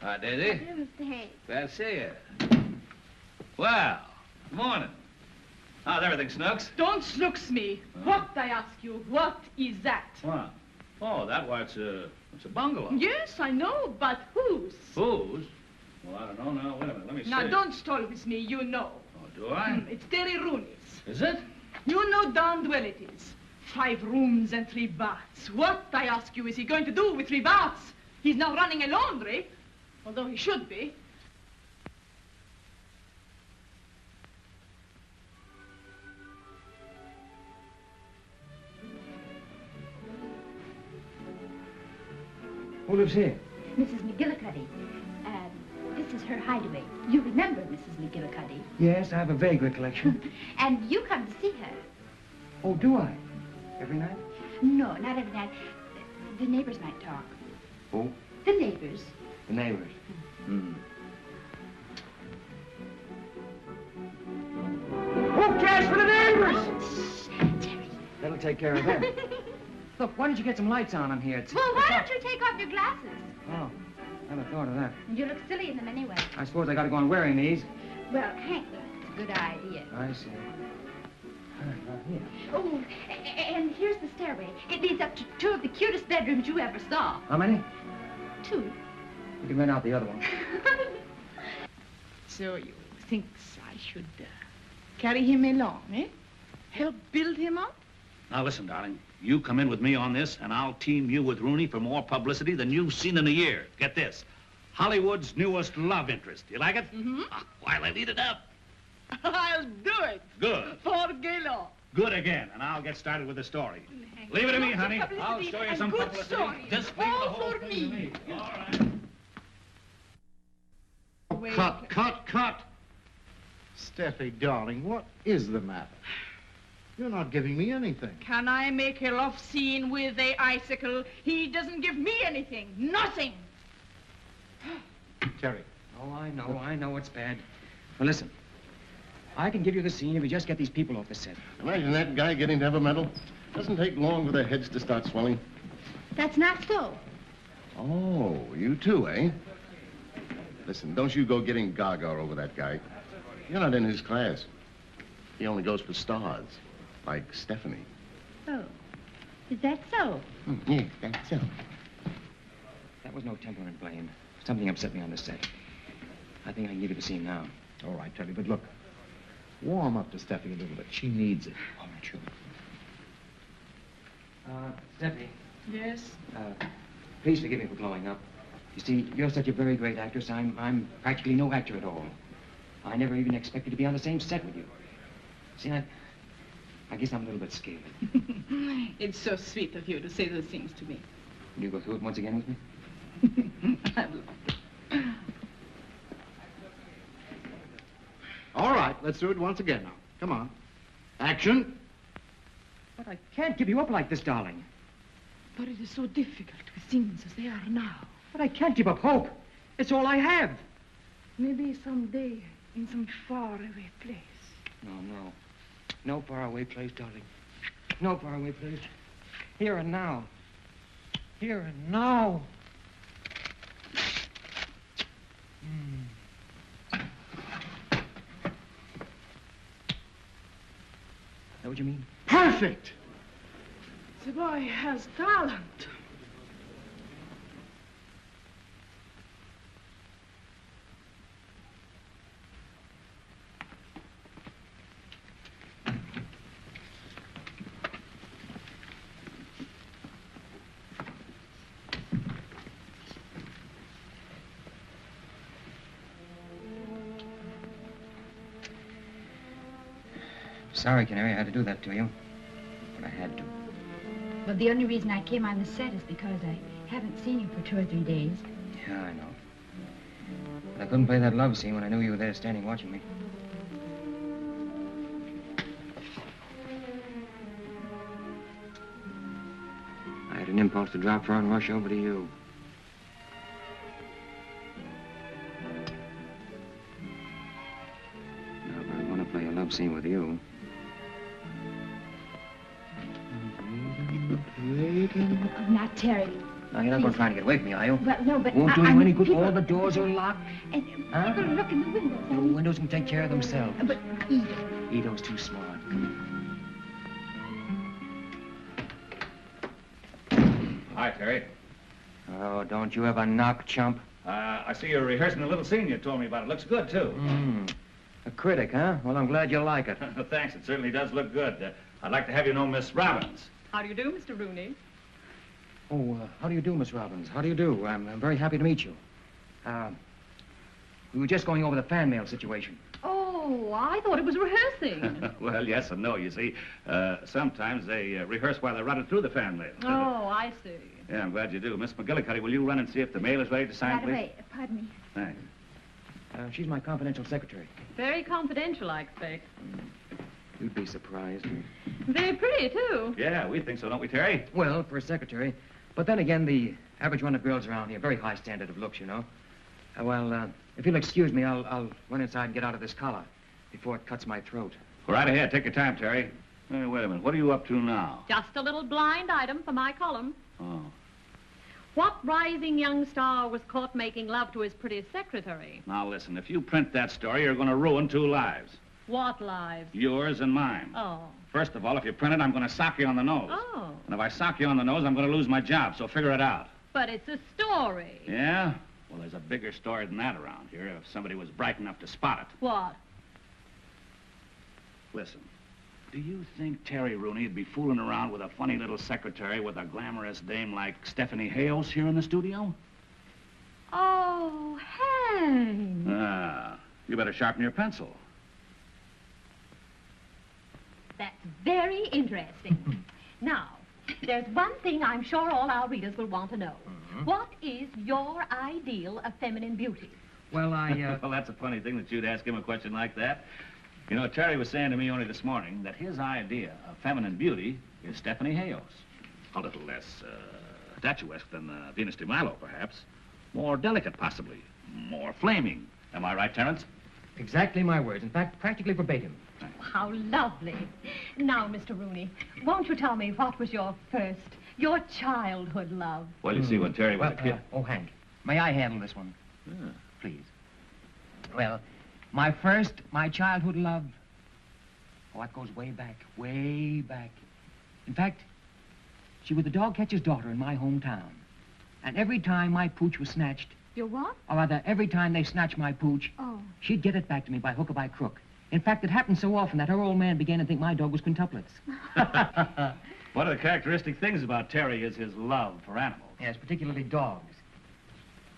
Hi, Daisy. Mr. Hank. Glad to see you. Well, good morning. How's everything, Snooks? Don't snooks me. What, I ask you, what is that? What? Oh, it's a bungalow. Yes, I know, but whose? Whose? Well, I don't know now. Wait a minute, let me see. Now, don't stall with me, you know. Oh, do I? It's Terry Rooney's. Is it? You know darned well it is. 5 rooms and 3 baths. What, I ask you, is he going to do with 3 baths? He's now running a laundry, although he should be. Who lives here? Mrs. McGillicuddy. This is her hideaway. You remember Mrs. McGillicuddy. Yes, I have a vague recollection. And you come to see her. Oh, do I? Every night? No, not every night. The neighbors might talk. Who? The neighbors. The neighbors. Hmm. Who cares for the neighbors? Terry. That'll take care of them. Look, why don't you get some lights on in here? Well, why don't you take off your glasses? Oh, I never thought of that. You look silly in them anyway. I suppose I gotta go on wearing these. Well, Hank, it's a good idea. I see. Here. Oh, and here's the stairway. It leads up to 2 of the cutest bedrooms you ever saw. How many? 2. You can rent out the other one. So you think I should carry him along, eh? Help build him up? Now, listen, darling. You come in with me on this, and I'll team you with Rooney for more publicity than you've seen in a year. Get this. Hollywood's newest love interest. You like it? Mm-hmm. While I lead it up. I'll do it. Good. For Gaylord. Good again, and I'll get started with the story. Leave it to me, honey. I'll show you some good publicity. story. Just leave the All whole for thing to me. All right. Cut. Steffi, darling, what is the matter? You're not giving me anything. Can I make a love scene with a icicle? He doesn't give me anything. Nothing. Terry. Oh, I know it's bad. Well, listen. I can give you the scene if you just get these people off the set. Imagine that guy getting temperamental. Doesn't take long for their heads to start swelling. That's not so. Oh, you too, eh? Listen, don't you go getting gaga over that guy. You're not in his class. He only goes for stars, like Stephanie. Oh, is that so? Yes, that's so. That was no temperament blame. Something upset me on the set. I think I can give you the scene now. All right, Terry, but look. Warm up to Steffi a little bit. She needs it. All right, sure. Steffi. Yes? Please forgive me for blowing up. You see, you're such a very great actress. I'm practically no actor at all. I never even expected to be on the same set with you. See, I guess I'm a little bit scared. It's so sweet of you to say those things to me. Will you go through it once again with me? I will. All right, let's do it once again now. Come on. Action. But I can't give you up like this, darling. But it is so difficult with things as they are now. But I can't give up hope. It's all I have. Maybe someday in some faraway place. No. No faraway place, darling. No faraway place. Here and now. Here and now. Is that what you mean? Perfect! The boy has talent. Sorry, Canary, I had to do that to you. But I had to. Well, the only reason I came on the set is because I haven't seen you for 2 or 3 days. Yeah, I know. But I couldn't play that love scene when I knew you were there standing watching me. I had an impulse to drop her and rush over to you. Now, if I want to play a love scene with you... Now, Terry. Now, you're not going to try to get away from me, are you? Well, no, but... Won't do I you any mean, good. people- All the doors are locked. And Huh? people look in the windows. The windows can take care of themselves. But Ito. Ito's too smart. Hi, Terry. Oh, don't you ever knock, chump. I see you're rehearsing a little scene you told me about. It looks good, too. A critic, huh? Well, I'm glad you like it. Thanks. It certainly does look good. I'd like to have you know Miss Robbins. How do you do, Mr. Rooney? Oh, how do you do, Miss Robbins? How do you do? I'm very happy to meet you. We were just going over the fan mail situation. Oh, I thought it was rehearsing. Well, yes and no, you see. Sometimes they rehearse while they're running through the fan mail. Oh, I see. Yeah, I'm glad you do. Miss McGillicuddy, will you run and see if the mail is ready to sign, Right please? away. Pardon me. Thanks. She's my confidential secretary. Very confidential, I expect. You'd be surprised. Very pretty, too. Yeah, we think so, don't we, Terry? Well, for a secretary. But then again, the average run of girls around here, very high standard of looks, you know. If you'll excuse me, I'll run inside and get out of this collar before it cuts my throat. Go right ahead. Take your time, Terry. Hey, wait a minute. What are you up to now? Just a little blind item for my column. Oh. What rising young star was caught making love to his pretty secretary? Now, listen. If you print that story, you're going to ruin 2 lives. What lives? Yours and mine. Oh. First of all, if you print it, I'm going to sock you on the nose. Oh. And if I sock you on the nose, I'm going to lose my job, so figure it out. But it's a story. Yeah? Well, there's a bigger story than that around here, if somebody was bright enough to spot it. What? Listen, do you think Terry Rooney would be fooling around with a funny little secretary with a glamorous dame like Steffie Hajos here in the studio? Oh, Hank. You better sharpen your pencil. That's very interesting. Now, there's one thing I'm sure all our readers will want to know. What is your ideal of feminine beauty? Well, Well, that's a funny thing that you'd ask him a question like that. You know, Terry was saying to me only this morning that his idea of feminine beauty is Steffie Hajos. A little less statuesque than Venus de Milo, perhaps. More delicate, possibly. More flaming. Am I right, Terrence? Exactly my words. In fact, practically verbatim. How lovely. Now, Mr. Rooney, won't you tell me what was your childhood love? Well, you see, when Terry was a kid... Oh, Hank, may I handle this one? Yeah. Please. Well, my childhood love, it goes way back, way back. In fact, she was the dog catcher's daughter in my hometown. And every time my pooch was snatched... Your what? Or rather, every time they snatched my pooch, she'd get it back to me by hook or by crook. In fact, it happened so often that her old man began to think my dog was quintuplets. One of the characteristic things about Terry is his love for animals. Yes, particularly dogs.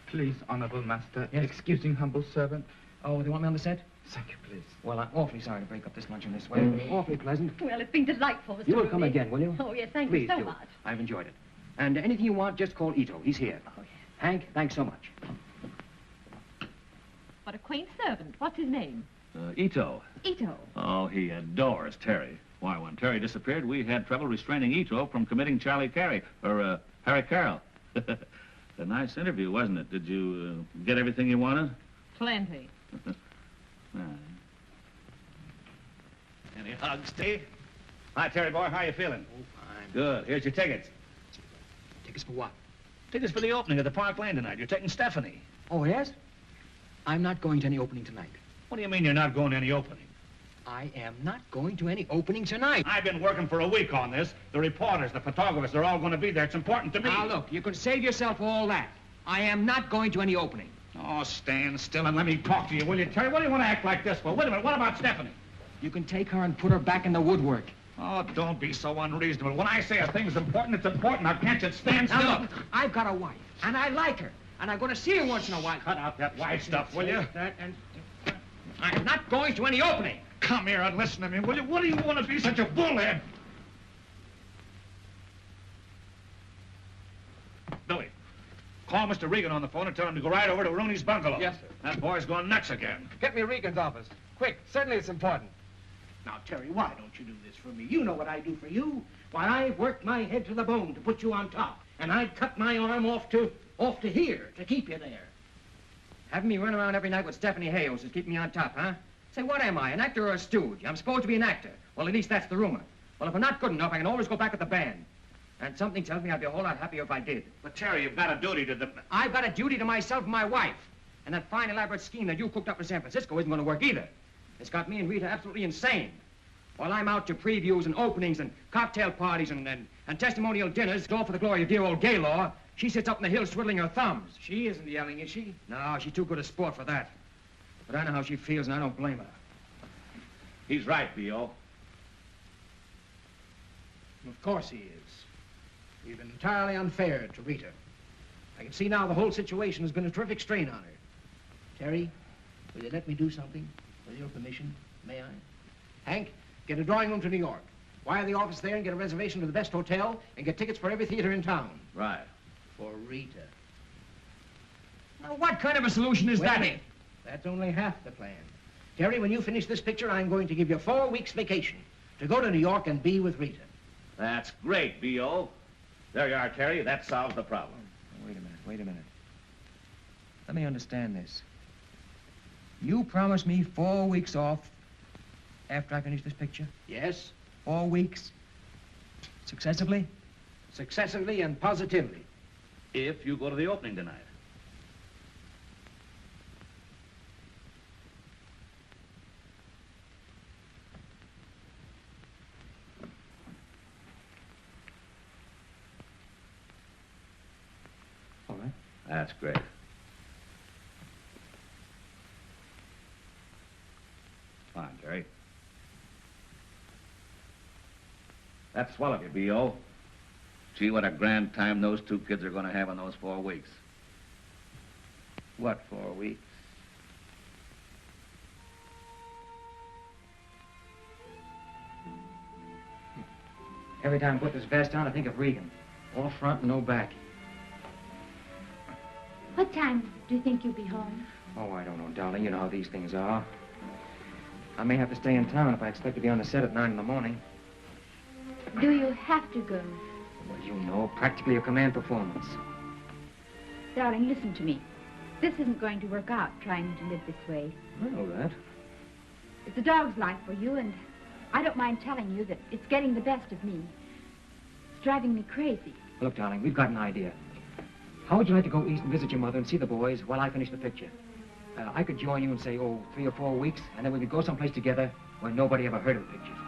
Please, honorable master, Yes? excusing humble servant. Oh, they want me on the set? Thank you, please. Well, I'm awfully sorry to break up this luncheon this way. Awfully pleasant. Well, it's been delightful, Mr. You will Rooney. come again, will you? Oh, yes, thank Please you so do. much. I've enjoyed it. And anything you want, just call Ito. He's here. Oh, yes. Hank, thanks so much. What a quaint servant. What's his name? Ito. Ito. Oh, he adores Terry. Why, when Terry disappeared, we had trouble restraining Ito from committing Harry Carroll. A nice interview, wasn't it? Did you get everything you wanted? Plenty. Any hugs, Steve? Hi, Terry boy. How you feeling? Oh, fine. Good. Here's your tickets. Tickets for what? Tickets for the opening of the Park Lane tonight. You're taking Steffie. Oh, yes? I'm not going to any opening tonight. What do you mean you're not going to any opening? I am not going to any opening tonight. I've been working for a week on this. The reporters, the photographers, they're all going to be there. It's important to me. Now, look, you can save yourself all that. I am not going to any opening. Oh, stand still and let me talk to you, will you, Terry? What do you want to act like this for? Wait a minute. What about Steffie? You can take her and put her back in the woodwork. Oh, don't be so unreasonable. When I say a thing's important, it's important. Now, can't you stand still? Now, look, I've got a wife, and I like her, and I'm going to see her once in a while. Cut out that wife stuff, will you? I'm not going to any opening. Come here and listen to me, will you? What do you want to be such a bullhead? Billy, call Mr. Regan on the phone and tell him to go right over to Rooney's bungalow. Yes, sir. That boy's gone nuts again. Get me Regan's office. Quick, certainly it's important. Now, Terry, why don't you do this for me? You know what I do for you. Why, I've worked my head to the bone to put you on top. And I'd cut my arm off to here to keep you there. Having me run around every night with Steffie Hajos is keeping me on top, huh? Say, what am I, an actor or a stooge? I'm supposed to be an actor. Well, at least that's the rumor. Well, if I'm not good enough, I can always go back with the band. And something tells me I'd be a whole lot happier if I did. But, Terry, you've got a duty to the... I've got a duty to myself and my wife. And that fine, elaborate scheme that you cooked up in San Francisco isn't going to work either. It's got me and Rita absolutely insane. While I'm out to previews and openings and cocktail parties and testimonial dinners, all for the glory of dear old Gaylord, she sits up in the hills twiddling her thumbs. She isn't yelling, is she? No, she's too good a sport for that. But I know how she feels, and I don't blame her. He's right, B.O. Of course he is. We've been entirely unfair to Rita. I can see now the whole situation has been a terrific strain on her. Terry, will you let me do something? With your permission, may I? Hank, get a drawing room to New York. Wire the office there and get a reservation to the best hotel and get tickets for every theater in town. Right. For Rita. Now, what kind of a solution is Wait a that? minute. That's only half the plan. Terry, when you finish this picture, I'm going to give you 4 weeks vacation to go to New York and be with Rita. That's great, B.O. There you are, Terry. That solves the problem. Wait a minute. Let me understand this. You promised me 4 weeks off after I finish this picture? Yes. 4 weeks? Successively? Successively and positively. If you go to the opening tonight. All right. That's great. Fine, Terry. That's swell of you, B.O. Gee, what a grand time those two kids are going to have in those 4 weeks. What 4 weeks? Every time I put this vest on, I think of Regan. All front and no back. What time do you think you'll be home? Oh, I don't know, darling. You know how these things are. I may have to stay in town if I expect to be on the set at 9 in the morning. Do you have to go? Well, you know, practically a command performance. Darling, listen to me. This isn't going to work out, trying to live this way. I know that. It's a dog's life for you, and I don't mind telling you that it's getting the best of me. It's driving me crazy. Look, darling, we've got an idea. How would you like to go east and visit your mother and see the boys while I finish the picture? I could join you in, say, 3 or 4 weeks, and then we could go someplace together where nobody ever heard of the pictures.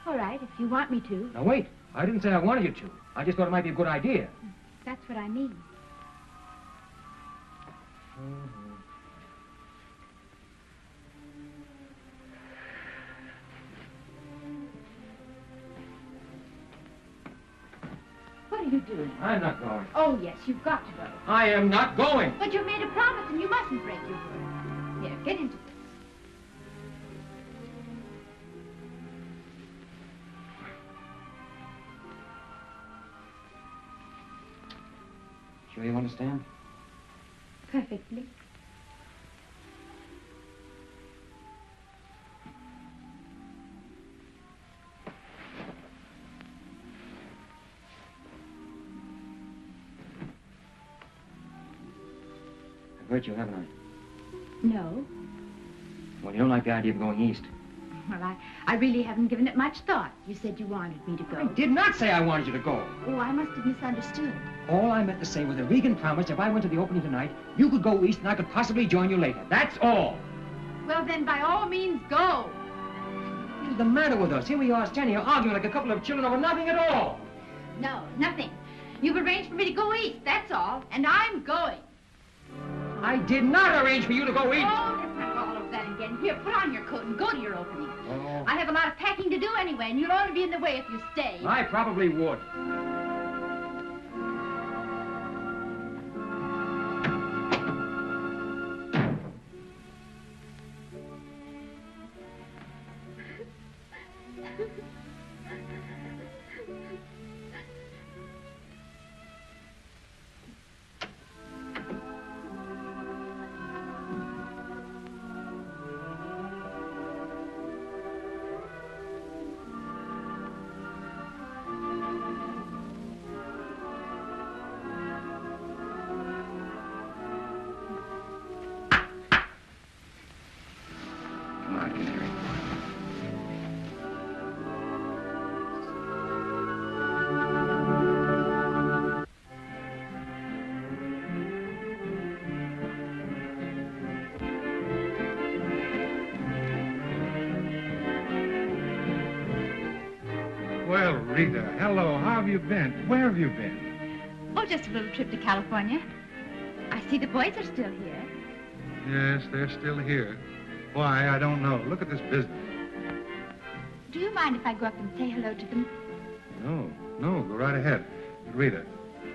All right, if you want me to. Now, wait. I didn't say I wanted you to. I just thought it might be a good idea. That's what I mean. What are you doing? I'm not going. Oh, yes, you've got to go. I am not going. But you made a promise, and you mustn't break your word. Here, get into this. Sure you understand? Perfectly. I've hurt you, haven't I? No. Well, you don't like the idea of going east. Well, I really haven't given it much thought. You said you wanted me to go. I did not say I wanted you to go. Oh, I must have misunderstood. All I meant to say was that Regan promised if I went to the opening tonight, you could go east and I could possibly join you later. That's all. Well, then, by all means, go. What's the matter with us? Here we are standing here arguing like a couple of children over nothing at all. No, nothing. You've arranged for me to go east, that's all. And I'm going. I did not arrange for you to go east. Oh, let's not go all over that again. Here, put on your coat and go to your opening. Oh. I have a lot of packing to do anyway, and you'll only be in the way if you stay. I probably would. Rita, hello. How have you been? Where have you been? Oh, just a little trip to California. I see the boys are still here. Yes, they're still here. Why, I don't know. Look at this business. Do you mind if I go up and say hello to them? No, go right ahead. Rita,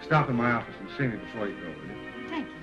stop in my office and see me before you go, will you? Thank you.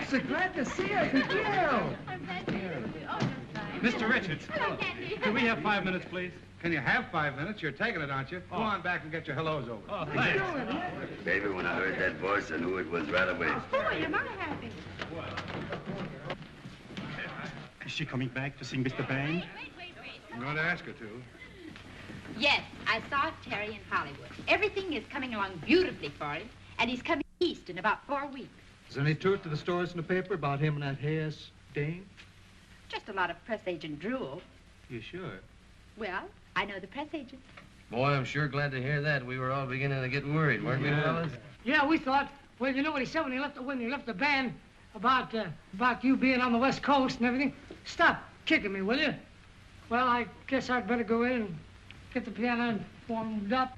So glad to see you, Miguel. Mr. Richards, can we have 5 minutes, please? Can you have 5 minutes? You're taking it, aren't you? Go on back and get your hellos over. Oh, thanks. Baby, when I heard that voice, I knew it was right away. Oh, am I happy? Is she coming back to sing Mr. Band? I'm going to ask her to. Yes, I saw Terry in Hollywood. Everything is coming along beautifully for him, and he's coming east in about 4 weeks. Is there any truth to the stories in the paper about him and that Hayes dame? Just a lot of press agent drool. You sure? Well, I know the press agent. Boy, I'm sure glad to hear that. We were all beginning to get worried, weren't we, fellas? Yeah, we thought. Well, you know what he said when he left the band about you being on the West Coast and everything? Stop kicking me, will you? Well, I guess I'd better go in and get the piano warmed up.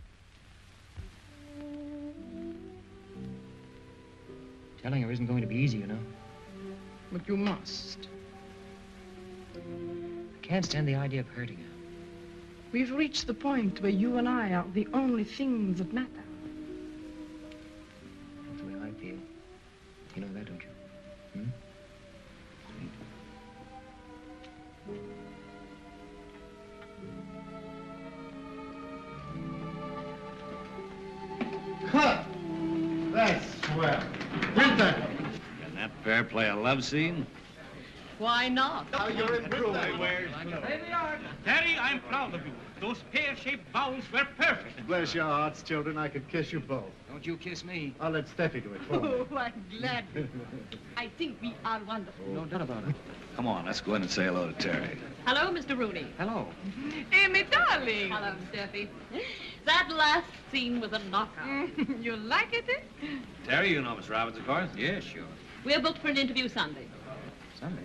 Telling her isn't going to be easy, you know. But you must. I can't stand the idea of hurting her. We've reached the point where you and I are the only things that matter. That's the way I feel. You know that, don't you? Cut! That's swell. Print that. Can that pair play a love scene? Why not? Now you're improving. Terry, I'm proud of you. Those pear-shaped vowels were perfect. Bless your hearts, children. I could kiss you both. Don't you kiss me. I'll let Steffi do it for me. Oh, I'm glad. I think we are wonderful. No doubt about it. Come on, let's go in and say hello to Terry. Hello, Mr. Rooney. Hello. Amy, darling. Hello, Steffi. That last scene was a knockout. You like it, eh? Terry, you know Miss Robbins, of course? Yeah, sure. We're booked for an interview Sunday. Sunday?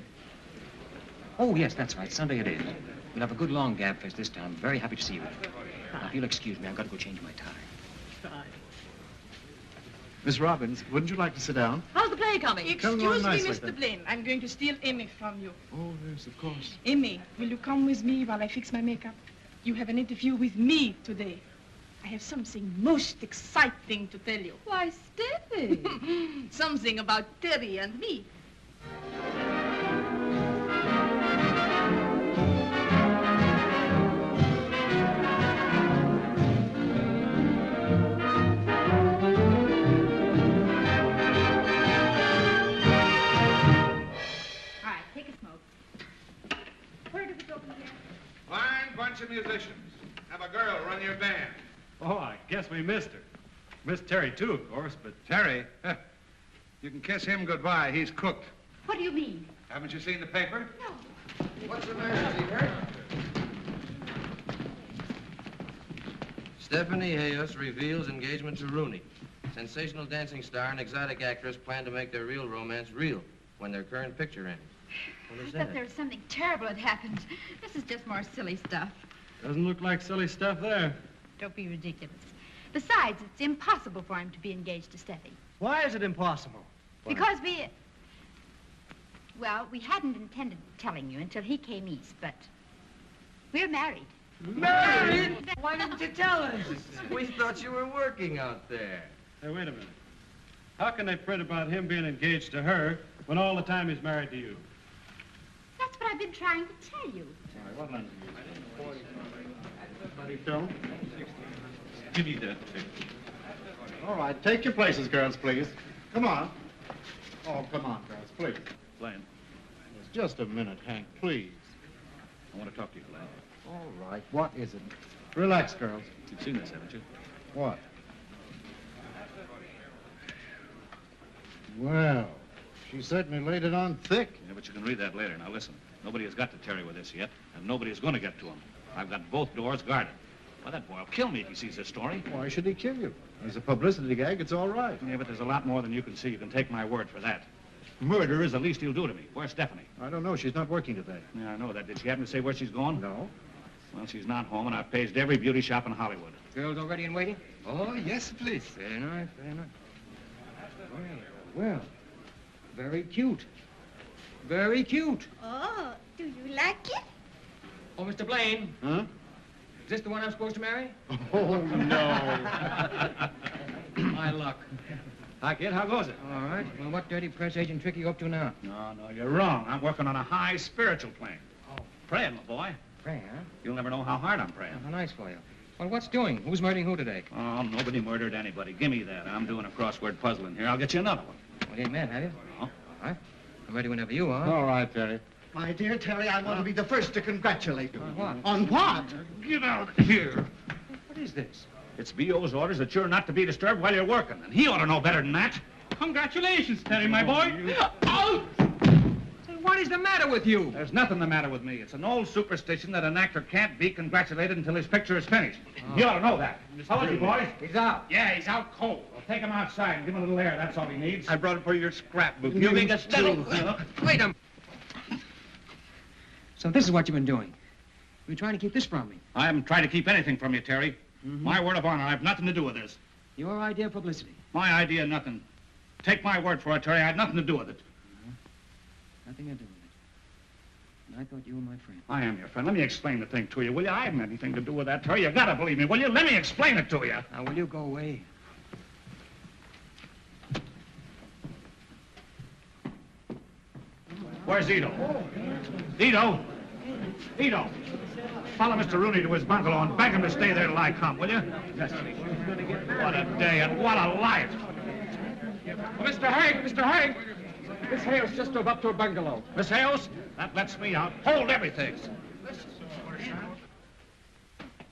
Oh, yes, that's right. Sunday it is. We'll have a good long gab fest this time. I'm very happy to see you. Now, if you'll excuse me, I've got to go change my tie. Miss Robbins, wouldn't you like to sit down? How's the play coming? Excuse Come on me, nicely, Mr. then. Blaine. I'm going to steal Amy from you. Oh, yes, of course. Amy, will you come with me while I fix my makeup? You have an interview with me today. I have something most exciting to tell you. Why, Steffi. Something about Terry and me. All right, take a smoke. Where does it go from here? Fine bunch of musicians. Have a girl run your band. Oh, I guess we missed her. Missed Terry, too, of course, but... Terry? You can kiss him goodbye. He's cooked. What do you mean? Haven't you seen the paper? No. What's the matter, Peter? Stephanie Hajos reveals engagement to Rooney. Sensational dancing star and exotic actress plan to make their real romance real when their current picture ends. What is I thought there was something terrible had happened. This is just more silly stuff. Doesn't look like silly stuff there. Don't be ridiculous. Besides, it's impossible for him to be engaged to Steffi. Why is it impossible? Because well, we hadn't intended telling you until he came east, but we're married. Married? Why didn't you tell us? We thought you were working out there. Hey, wait a minute. How can they print about him being engaged to her when all the time he's married to you? That's what I've been trying to tell you. All right, what lens? Buddy, Phil. Give me that. All right, take your places, girls, please. Come on. Oh, come on, girls, please. Blaine. Just a minute, Hank, please. I want to talk to you, Blaine. All right, what is it? Relax, girls. You've seen this, haven't you? What? Well, she certainly laid it on thick. Yeah, but you can read that later. Now, listen. Nobody has got to Terry with this yet, and nobody is going to get to him. I've got both doors guarded. Well, that boy will kill me if he sees this story. Why should he kill you? As a publicity gag, it's all right. Yeah, but there's a lot more than you can see. You can take my word for that. Murder is the least he'll do to me. Where's Stephanie? I don't know. She's not working today. Yeah, I know that. Did she happen to say where she's going? No. Well, she's not home, and I've paged every beauty shop in Hollywood. Girls all ready and waiting? Oh, yes, please. Very nice, very nice. Well, very cute. Very cute. Oh, do you like it? Oh, Mr. Blaine. Huh? Is this the one I'm supposed to marry? Oh, no. My luck. Hi, kid. How goes it? All right. Well, what dirty press agent trick are you up to now? No, you're wrong. I'm working on a high spiritual plane. Oh. Praying, my boy. Praying, huh? You'll never know how hard I'm praying. How nice for you. Well, what's doing? Who's murdering who today? Oh, nobody murdered anybody. Give me that. I'm doing a crossword puzzle in here. I'll get you another one. Well, you ain't mad, have you? No. All right. I'm ready whenever you are. All right, Terry. My dear Terry, I want to be the first to congratulate you. On what? On what? Get out of here. What is this? It's B.O.'s orders that you're not to be disturbed while you're working, and he ought to know better than that. Congratulations, Terry, my boy. Oh! What is the matter with you? There's nothing the matter with me. It's an old superstition that an actor can't be congratulated until his picture is finished. You ought to know that. How is he, boys? He's out. Yeah, he's out cold. Well, take him outside and give him a little air. That's all he needs. I brought it for your scrapbook. You make a steady... Wait a minute. So this is what you've been doing. You're trying to keep this from me. I haven't tried to keep anything from you, Terry. My word of honor, I have nothing to do with this. Your idea of publicity. My idea, nothing. Take my word for it, Terry. I had nothing to do with it. Nothing to do with it. And I thought you were my friend. I am your friend. Let me explain the thing to you, will you? I haven't anything to do with that, Terry. You gotta believe me, will you? Let me explain it to you. Now, will you go away? Where's Ito? Ito? Ito! Follow Mr. Rooney to his bungalow and beg him to stay there till I come, will you? What a day and what a life! Mr. Hank! Miss Hales just drove up to her bungalow. Miss Hales, that lets me out. Hold everything.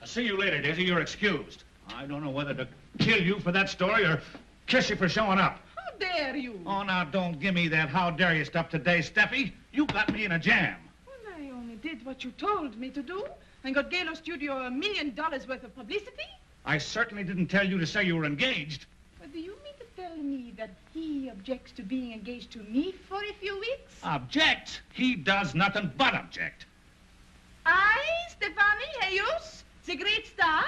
I'll see you later, Daisy. You're excused. I don't know whether to kill you for that story or kiss you for showing up. How dare you? Oh, now, don't give me that how dare you stuff today, Steffi. You got me in a jam. Well, I only did what you told me to do and got Galo Studio $1 million worth of publicity. I certainly didn't tell you to say you were engaged. But do you mean to tell me that he objects to being engaged to me for a few weeks? Object? He does nothing but object. I, Stephanie Hajos, the great star,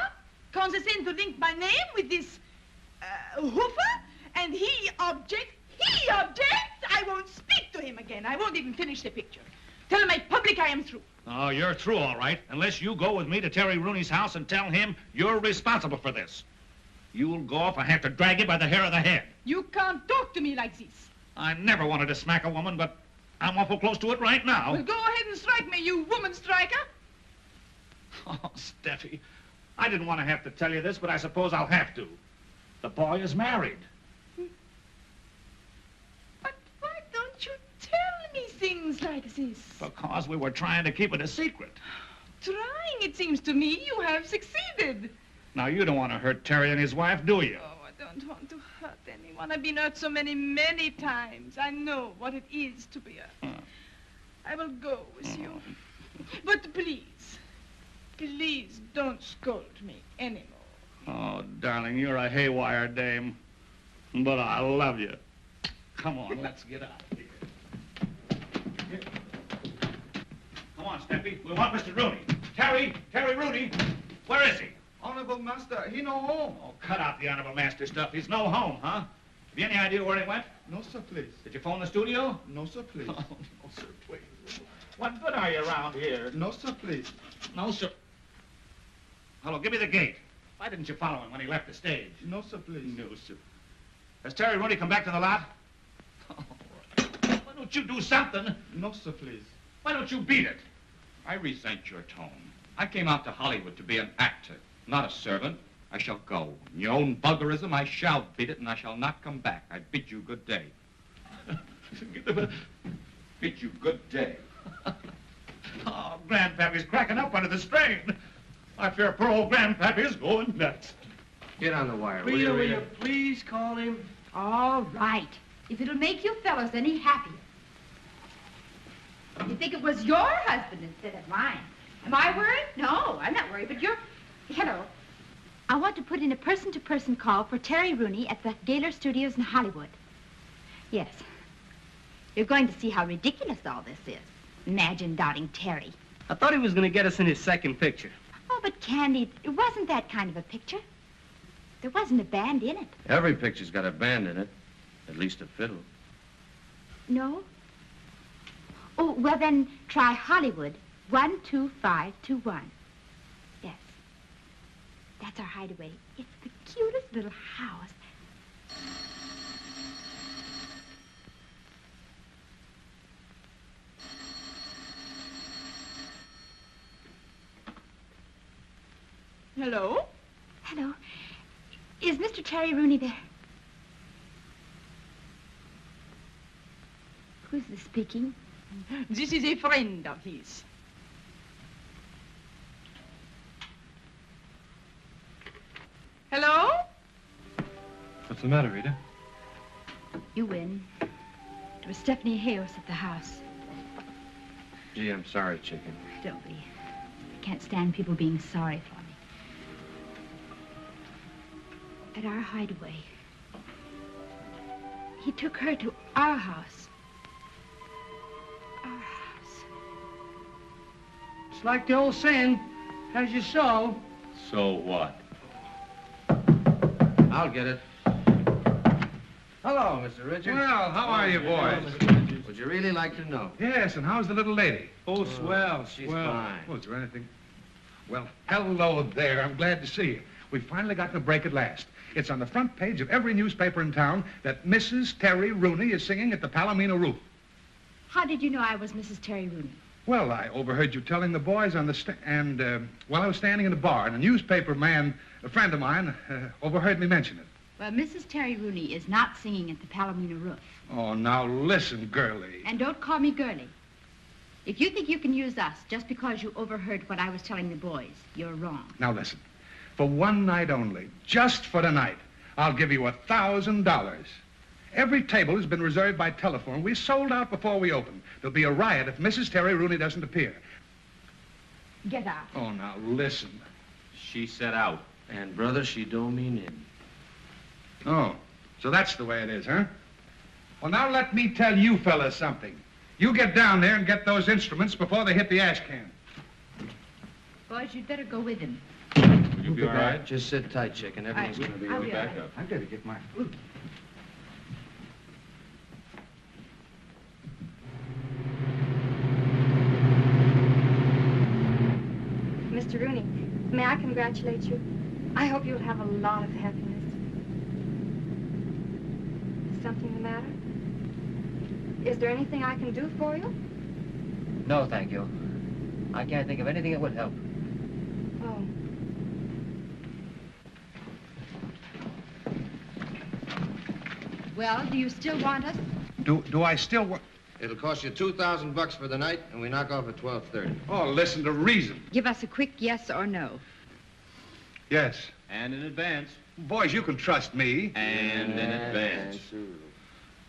condescend to link my name with this hoofer, and he objects. He objects! I won't speak to him again. I won't even finish the picture. Tell my public I am through. Oh, you're through, all right, unless you go with me to Terry Rooney's house and tell him you're responsible for this. You'll go off, I have to drag you by the hair of the head. You can't talk to me like this. I never wanted to smack a woman, but I'm awful close to it right now. Well, go ahead and strike me, you woman striker. Oh, Steffi, I didn't want to have to tell you this, but I suppose I'll have to. The boy is married. But why don't you tell me things like this? Because we were trying to keep it a secret. Trying, it seems to me you have succeeded. Now, you don't want to hurt Terry and his wife, do you? Oh, I don't want to hurt anyone. I've been hurt so many times. I know what it is to be hurt. I will go with you. But please don't scold me anymore. Oh, darling, you're a haywire dame. But I love you. Come on, let's get out of here. Come on, Steffie. We want Mr. Rooney. Terry Rooney. Where is he? Honorable master, he no home. Oh, cut out the honorable master stuff. He's no home, huh? Have you any idea where he went? No, sir, please. Did you phone the studio? No, sir, please. Oh, no, sir, please. What good are you around here? No, sir, please. No, sir. Hello, give me the gate. Why didn't you follow him when he left the stage? No, sir, please. No, sir. Has Terry Rooney come back to the lot? Oh, why don't you do something? No, sir, please. Why don't you beat it? I resent your tone. I came out to Hollywood to be an actor, not a servant. I shall go. In your own buggerism, I shall beat it, and I shall not come back. I bid you good day. Bid you good day. Oh, Grandpappy's cracking up under the strain. I fear poor old Grandpappy's going nuts. Get on the wire, will Rita, will Rita? you please call him? All right. If it'll make you fellas any happier. You think it was your husband instead of mine. Am I worried? No, I'm not worried, but you're... Hello. I want to put in a person-to-person call for Terry Rooney at the Gaylor Studios in Hollywood. Yes. You're going to see how ridiculous all this is. Imagine doubting Terry. I thought he was going to get us in his second picture. Oh, but Candy, it wasn't that kind of a picture. There wasn't a band in it. Every picture's got a band in it. At least a fiddle. No? Oh, well then, try Hollywood. 12521. Yes. That's our hideaway. It's the cutest little house. Hello? Hello. Is Mr. Terry Rooney there? Who's this speaking? This is a friend of his. Hello? What's the matter, Rita? You win. It was Steffie Hajos at the house. Gee, I'm sorry, chicken. Don't be. I can't stand people being sorry for me. At our hideaway, he took her to our house. Our house. It's like the old saying, as you sow. So what? I'll get it. Hello, Mr. Richards. Well, how are you, boys? Would you really like to know? Yes, and how's the little lady? Oh, swell. She's fine. Oh, is there anything? Well, hello there. I'm glad to see you. We've finally gotten a break at last. It's on the front page of every newspaper in town that Mrs. Terry Rooney is singing at the Palomino roof. How did you know I was Mrs. Terry Rooney? Well, I overheard you telling the boys on the while I was standing in the bar, and a newspaper man, a friend of mine, overheard me mention it. Well, Mrs. Terry Rooney is not singing at the Palomino roof. Oh, now listen, girlie. And don't call me girlie. If you think you can use us just because you overheard what I was telling the boys, you're wrong. Now listen. For one night only, just for tonight, I'll give you $1,000. Every table has been reserved by telephone. We sold out before we opened. There'll be a riot if Mrs. Terry Rooney doesn't appear. Get out. Oh, now listen. She said out. And, brother, she don't mean in. Oh, so that's the way it is, huh? Well, now let me tell you fellas something. You get down there and get those instruments before they hit the ash can. Boys, you'd better go with him. You'll be all right. Just sit tight, chicken. Everything's going to be I'll right be back all right. up. I've got to get my flute. Mr. Rooney, may I congratulate you? I hope you'll have a lot of happiness. Is something the matter? Is there anything I can do for you? No, thank you. I can't think of anything that would help. Oh. Well, do you still want us? Do I still want... It'll cost you $2,000 for the night, and we knock off at 12:30. Oh, listen to reason. Give us a quick yes or no. Yes. And in advance. Boys, you can trust me. And in advance.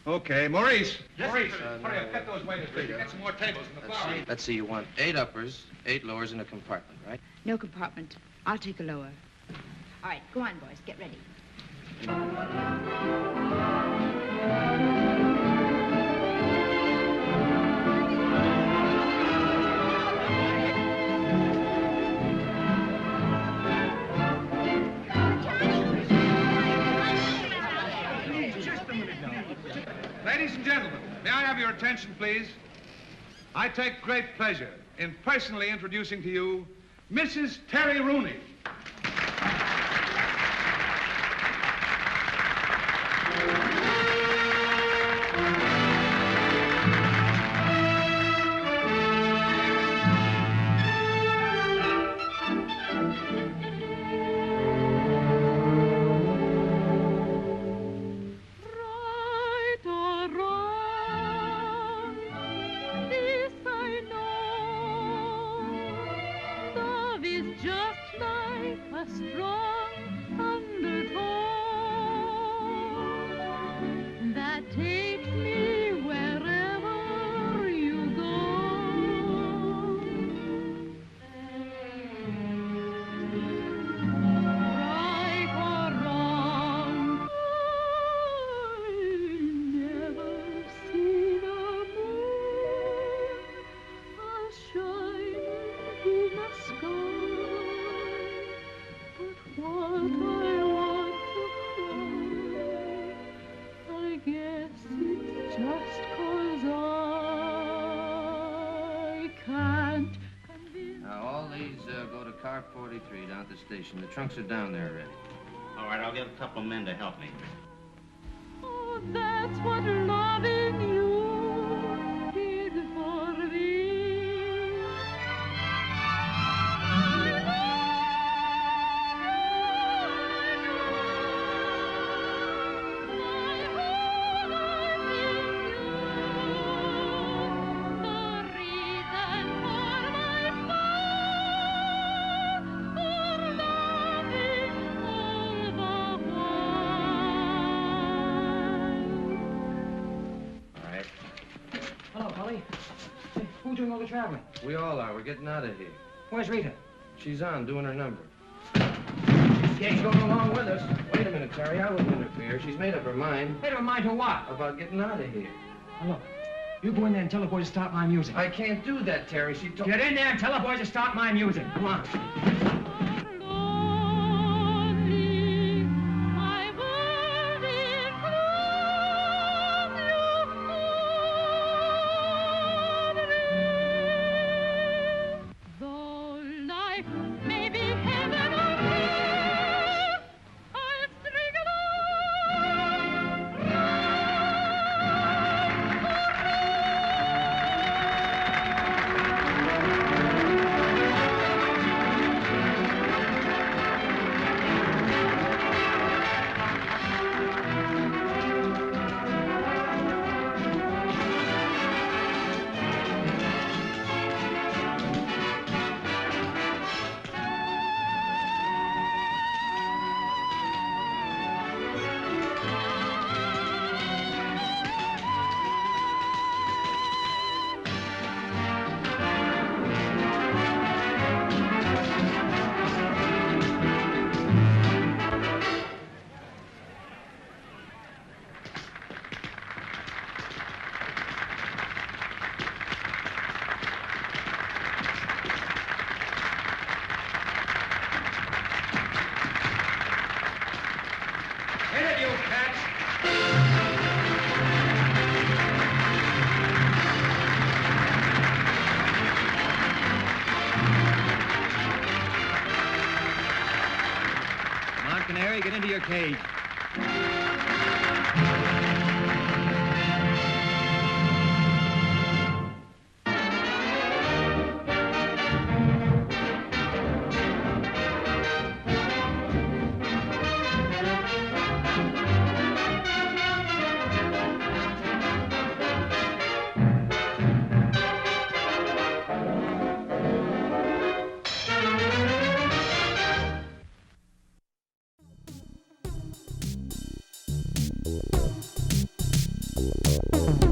Okay, Maurice. Yes, Maurice, sir. hurry up. Get those waiters ready. Get some more tables in the bar. Let's see, you want 8 uppers, 8 lowers in a compartment, right? No compartment. I'll take a lower. All right, go on, boys. Get ready. Ladies and gentlemen, may I have your attention, please? I take great pleasure in personally introducing to you Mrs. Terry Rooney. Right or wrong, this I know. Love is just like a strong undertow that takes me wherever you go. Right or wrong, I've never seen a moon as shining in the sky. But what I want to cry, I guess it's just 'cause I can't convince. Now, all these go to car 43 down at the station. The trunks are down there already. All right, I'll get a couple of men to help me. Oh, that's what loving you did for me. All right. Hello, Polly. Hey, who's doing all the traveling? We all are. We're getting out of here. Where's Rita? She's on, doing her number. She's going along with us. Wait a minute, Terry. I wouldn't interfere. She's made up her mind. Made her mind to what? About getting out of here. Now, look, you go in there and tell the boys to stop my music. I can't do that, Terry. She told... Get in there and tell the boys to stop my music. Come on. I will include you. Though life may be heaven or hell, I'll string Hit it, you cats! Come on, Canary, get into your cage. Thank you.